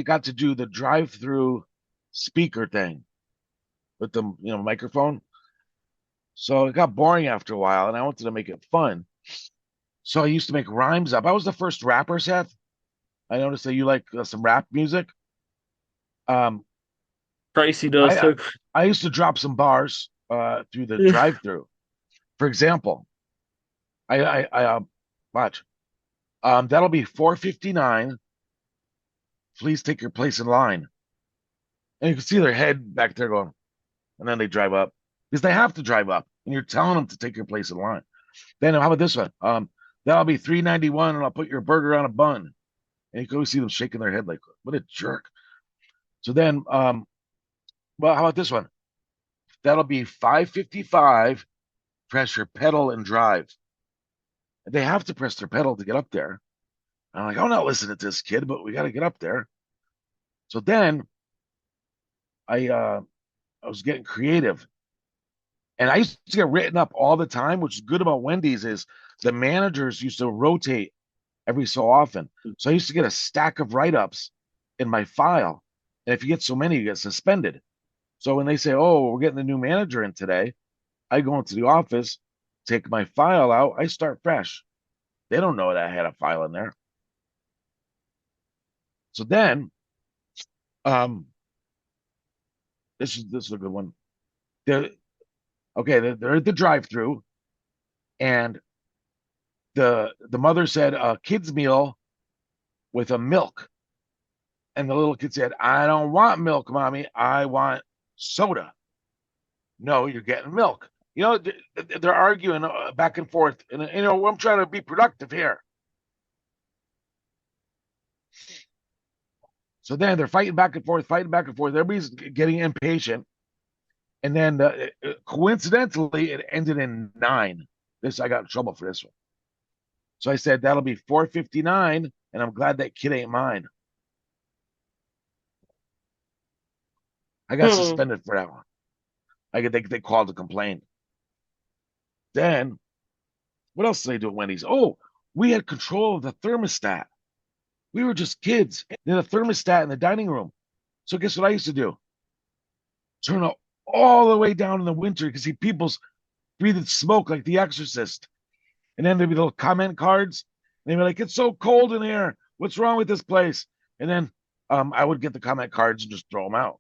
got to do the drive-through speaker thing with the microphone. So it got boring after a while, and I wanted to make it fun. So I used to make rhymes up. I was the first rapper, Seth. I noticed that you like some rap music. Um, Tracy does I too. I used to drop some bars through the drive-through. For example, I watch. That'll be 4:59. Please take your place in line. And you can see their head back there going, and then they drive up because they have to drive up, and you're telling them to take your place in line. Then how about this one? That'll be 3.91, and I'll put your burger on a bun. And you can always see them shaking their head like, what a jerk. So then, well, how about this one? That'll be 5:55. Press your pedal and drive. They have to press their pedal to get up there. I'm like, I'm not listening to this kid, but we got to get up there. So then I was getting creative, and I used to get written up all the time. Which is good about Wendy's is the managers used to rotate every so often. So I used to get a stack of write-ups in my file. And if you get so many, you get suspended. So when they say, oh, we're getting a new manager in today, I go into the office, take my file out, I start fresh. They don't know that I had a file in there. So then, um, this is a good one. They're, okay, they're at the drive-through, and the mother said a kid's meal with a milk. And the little kid said, I don't want milk, mommy. I want soda. No, you're getting milk. They're arguing back and forth. And, I'm trying to be productive here. So then they're fighting back and forth, fighting back and forth. Everybody's getting impatient. And then coincidentally, it ended in nine. This I got in trouble for this one. So I said that'll be 459, and I'm glad that kid ain't mine. I got Hmm. suspended for that one. They called to complain. Then what else did they do at Wendy's? Oh, we had control of the thermostat. We were just kids. They had a thermostat in the dining room. So guess what I used to do? Turn it all the way down in the winter because see people's breathing smoke like The Exorcist. And then there'd be little comment cards. And they'd be like, "It's so cold in here. What's wrong with this place?" And then I would get the comment cards and just throw them out.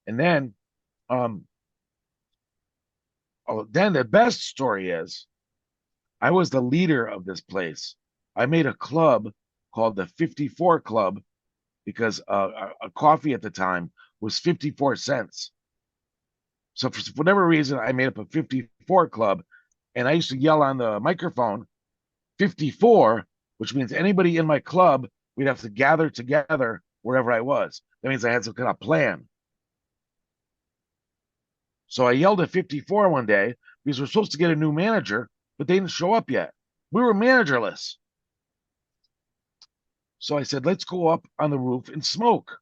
And then um, then the best story is I was the leader of this place. I made a club called the 54 Club because a coffee at the time was 54 cents. So for whatever reason, I made up a 54 club, and I used to yell on the microphone 54, which means anybody in my club, we'd have to gather together wherever I was. That means I had some kind of plan. So I yelled at 54 one day because we're supposed to get a new manager, but they didn't show up yet. We were managerless. So I said, let's go up on the roof and smoke.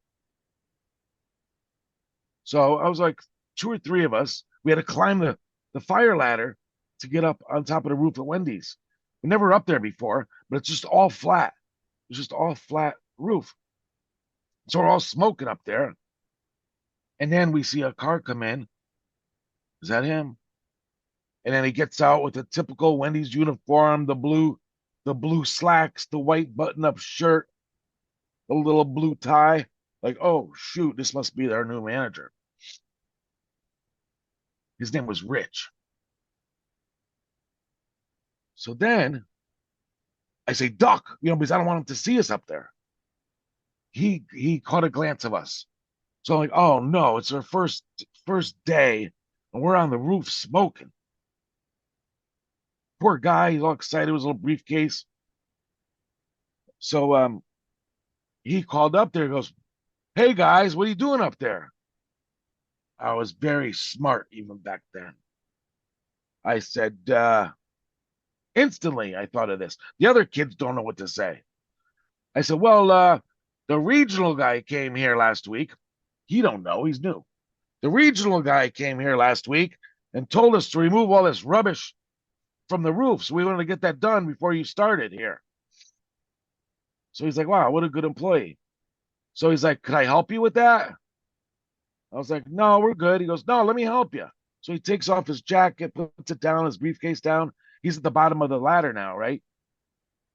So I was like, two or three of us, we had to climb the fire ladder to get up on top of the roof at Wendy's. We never up there before, but it's just all flat. It's just all flat roof. So we're all smoking up there. And then we see a car come in. Is that him? And then he gets out with the typical Wendy's uniform, the blue slacks, the white button-up shirt, the little blue tie. Like, oh shoot, this must be our new manager. His name was Rich. So then I say, duck, because I don't want him to see us up there. He caught a glance of us. So I'm like, oh no, it's our first day, and we're on the roof smoking. Poor guy, he's all excited with his little briefcase. So he called up there, goes, "Hey guys, what are you doing up there?" I was very smart even back then. I said, instantly I thought of this. The other kids don't know what to say. I said, well, the regional guy came here last week. He don't know, he's new. The regional guy came here last week and told us to remove all this rubbish from the roof. So we wanted to get that done before you started here. So he's like, wow, what a good employee. So he's like, could I help you with that? I was like, no, we're good. He goes, no, let me help you. So he takes off his jacket, puts it down, his briefcase down. He's at the bottom of the ladder now, right?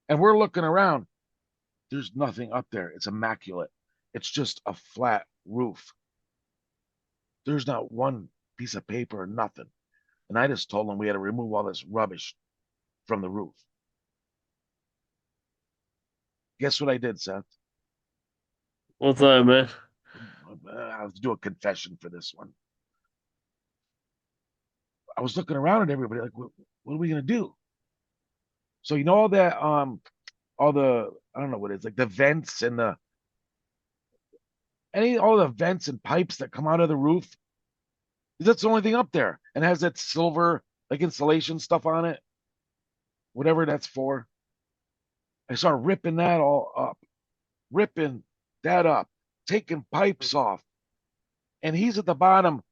And we're looking around. There's nothing up there. It's immaculate. It's just a flat roof. There's not one piece of paper or nothing. And I just told him we had to remove all this rubbish from the roof. Guess what I did, Seth? What's that, man? I have to do a confession for this one. I was looking around at everybody like, what are we gonna do? So you know all the I don't know what it is, like the vents and the any all the vents and pipes that come out of the roof. That's the only thing up there, and has that silver like insulation stuff on it, whatever that's for. I started ripping that all up, ripping that up, taking pipes off, and he's at the bottom.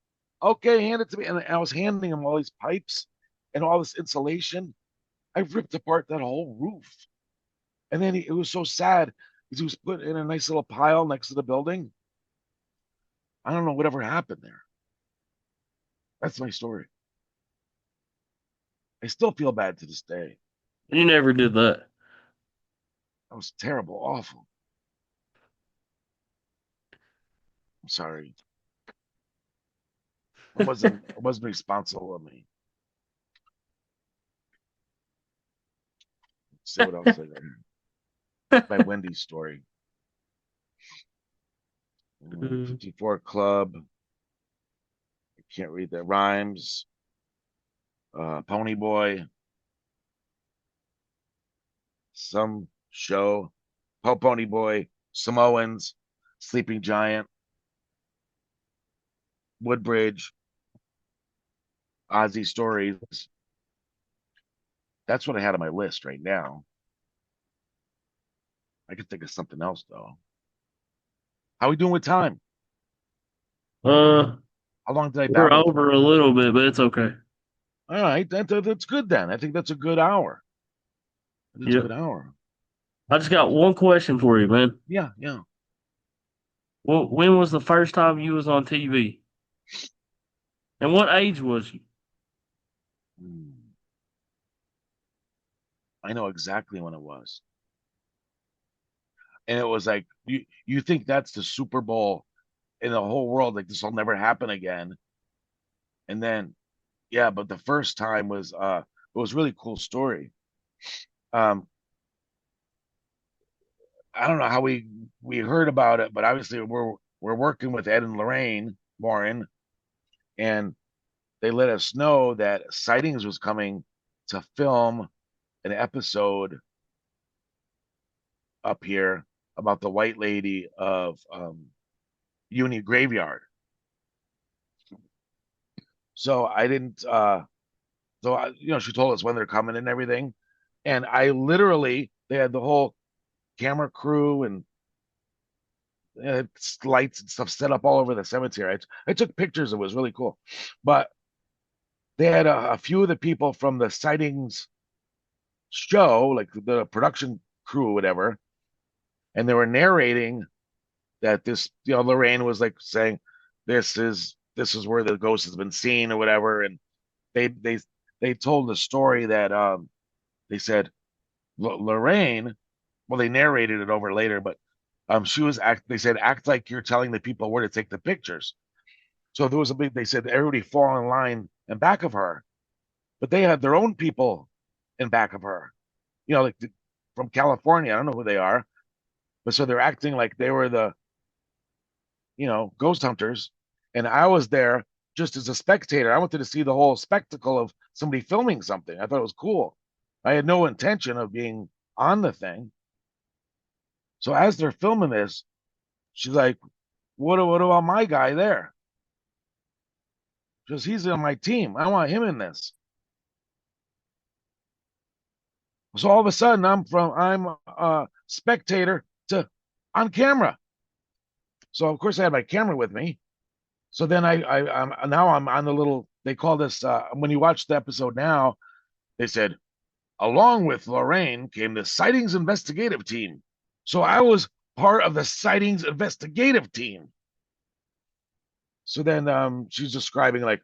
Okay, hand it to me, and I was handing him all these pipes and all this insulation. I ripped apart that whole roof. And then it was so sad because he was put in a nice little pile next to the building. I don't know whatever happened there. That's my story. I still feel bad to this day. You never did that. That was terrible, awful. I'm sorry. It wasn't responsible of me. Let's see what else I got here. My Wendy's story. Mm. 54 Club. I can't read that. Rhymes. Pony Boy. Some show. Pony Boy. Samoans. Sleeping Giant. Woodbridge. Ozzy stories. That's what I had on my list right now. I could think of something else though. How we doing with time? Uh, How long did I we're babble over for? a little bit, but it's okay. All right, that's good then. I think that's a good hour. That's a Yeah. good hour. I just got one question for you, man. Yeah, yeah. Well, when was the first time you was on TV? And what age was you? Hmm. I know exactly when it was. And it was like you think that's the Super Bowl in the whole world, like this will never happen again. And then yeah, but the first time was it was a really cool story. Um I don't know how we heard about it, but obviously we're working with Ed and Lorraine Warren, and they let us know that Sightings was coming to film an episode up here about the White Lady of Uni Graveyard. So I didn't she told us when they're coming and everything. And I literally they had the whole camera crew and lights and stuff set up all over the cemetery. I took pictures. It was really cool. But they had a few of the people from the Sightings show, like the production crew or whatever, and they were narrating that this, Lorraine was like saying, this is where the ghost has been seen or whatever, and they they they told the story that they said Lorraine, well, they narrated it over later, but she was they said act like you're telling the people where to take the pictures. So there was a big, they said everybody fall in line in back of her, but they had their own people in back of her, like from California. I don't know who they are, but so they're acting like they were the, ghost hunters. And I was there just as a spectator. I wanted to see the whole spectacle of somebody filming something. I thought it was cool. I had no intention of being on the thing. So as they're filming this, she's like, what about my guy there? Because he's on my team. I want him in this. So all of a sudden, I'm a spectator to on camera. So of course I had my camera with me. So then I'm now I'm on the little, they call this when you watch the episode now, they said along with Lorraine came the sightings investigative team. So I was part of the sightings investigative team. So then she's describing like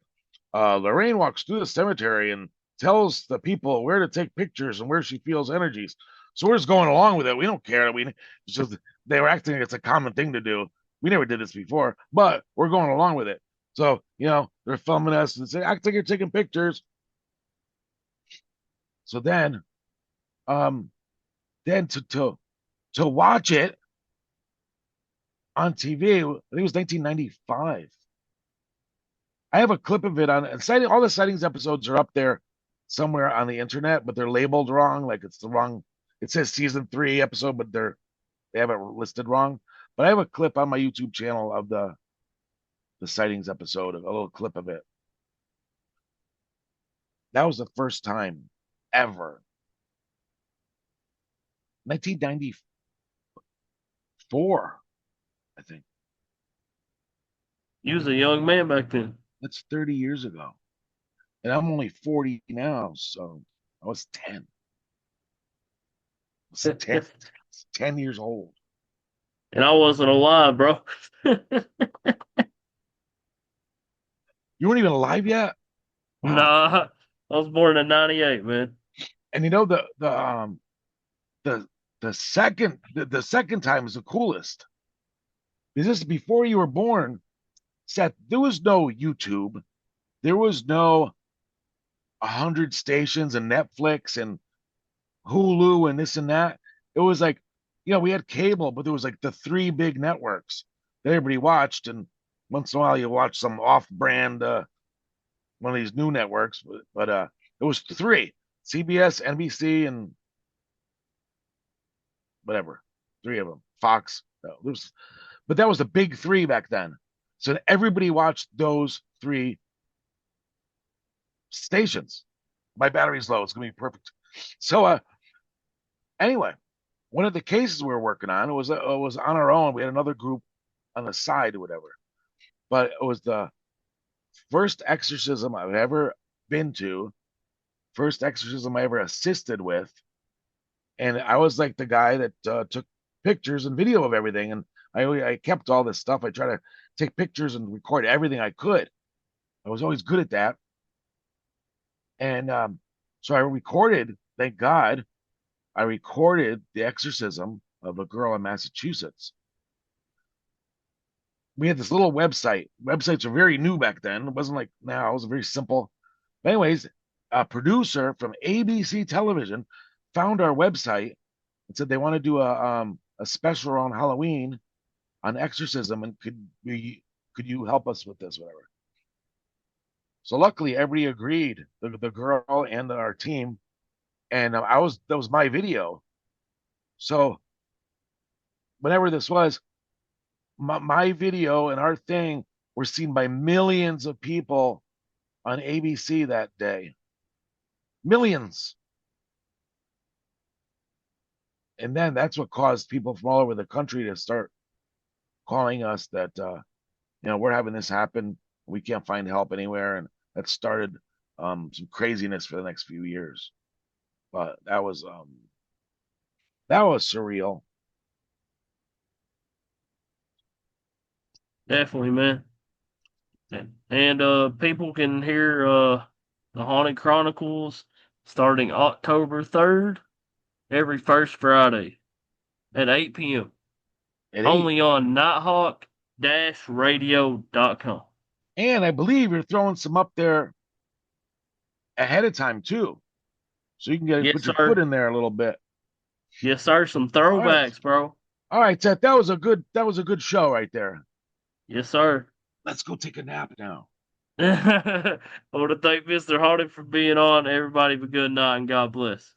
Lorraine walks through the cemetery and tells the people where to take pictures and where she feels energies. So we're just going along with it. We don't care. It's just they were acting like it's a common thing to do. We never did this before, but we're going along with it. So they're filming us and say, act like you're taking pictures. So um, then to watch it on TV, I think it was 1995. I have a clip of it on sighting. All the sightings episodes are up there somewhere on the internet, but they're labeled wrong. Like it's the wrong. It says season 3 episode, but they have it listed wrong. But I have a clip on my YouTube channel of the sightings episode, a little clip of it. That was the first time ever. 1994, I think. You was a young man back then. That's 30 years ago, and I'm only 40 now, so I was 10. I was 10, 10 years old. And I wasn't alive, bro. You weren't even alive yet. Wow. Nah, I was born in '98, man. And the the second time is the coolest. Because this is before you were born, Seth. There was no YouTube. There was no 100 stations and Netflix and Hulu and this and that. It was like, we had cable, but there was like the three big networks that everybody watched, and once in a while you watch some off-brand one of these new networks, but it was three: CBS, NBC, and whatever, three of them. Fox. But that was the big three back then. So everybody watched those three stations. My battery's low. It's gonna be perfect. So anyway, one of the cases we were working on was on our own. We had another group on the side or whatever, but it was the first exorcism I've ever been to, first exorcism I ever assisted with, and I was like the guy that took pictures and video of everything, and I kept all this stuff. I try to take pictures and record everything I could. I was always good at that, and so I recorded. Thank God, I recorded the exorcism of a girl in Massachusetts. We had this little website. Websites were very new back then. It wasn't like now. It was very simple. But anyways, a producer from ABC Television found our website and said they want to do a special around Halloween on exorcism, and could you help us with this, whatever. So luckily, everybody agreed, the girl and our team, and I was that was my video. So whenever this was, my video and our thing were seen by millions of people on ABC that day. Millions. And then that's what caused people from all over the country to start calling us that we're having this happen. We can't find help anywhere. And that started some craziness for the next few years. But that was surreal. Definitely, man. And people can hear the Haunted Chronicles starting October 3rd every first Friday at 8 p.m. At eight. only on nighthawk-radio.com. And I believe you're throwing some up there ahead of time too. So you can get Yes, put your foot sir. in there a little bit. Yes, sir. Some All right. throwbacks, bro. All right, Seth. That was a good show right there. Yes, sir. Let's go take a nap now. I want to thank Mr. Hardy for being on. Everybody have a good night and God bless.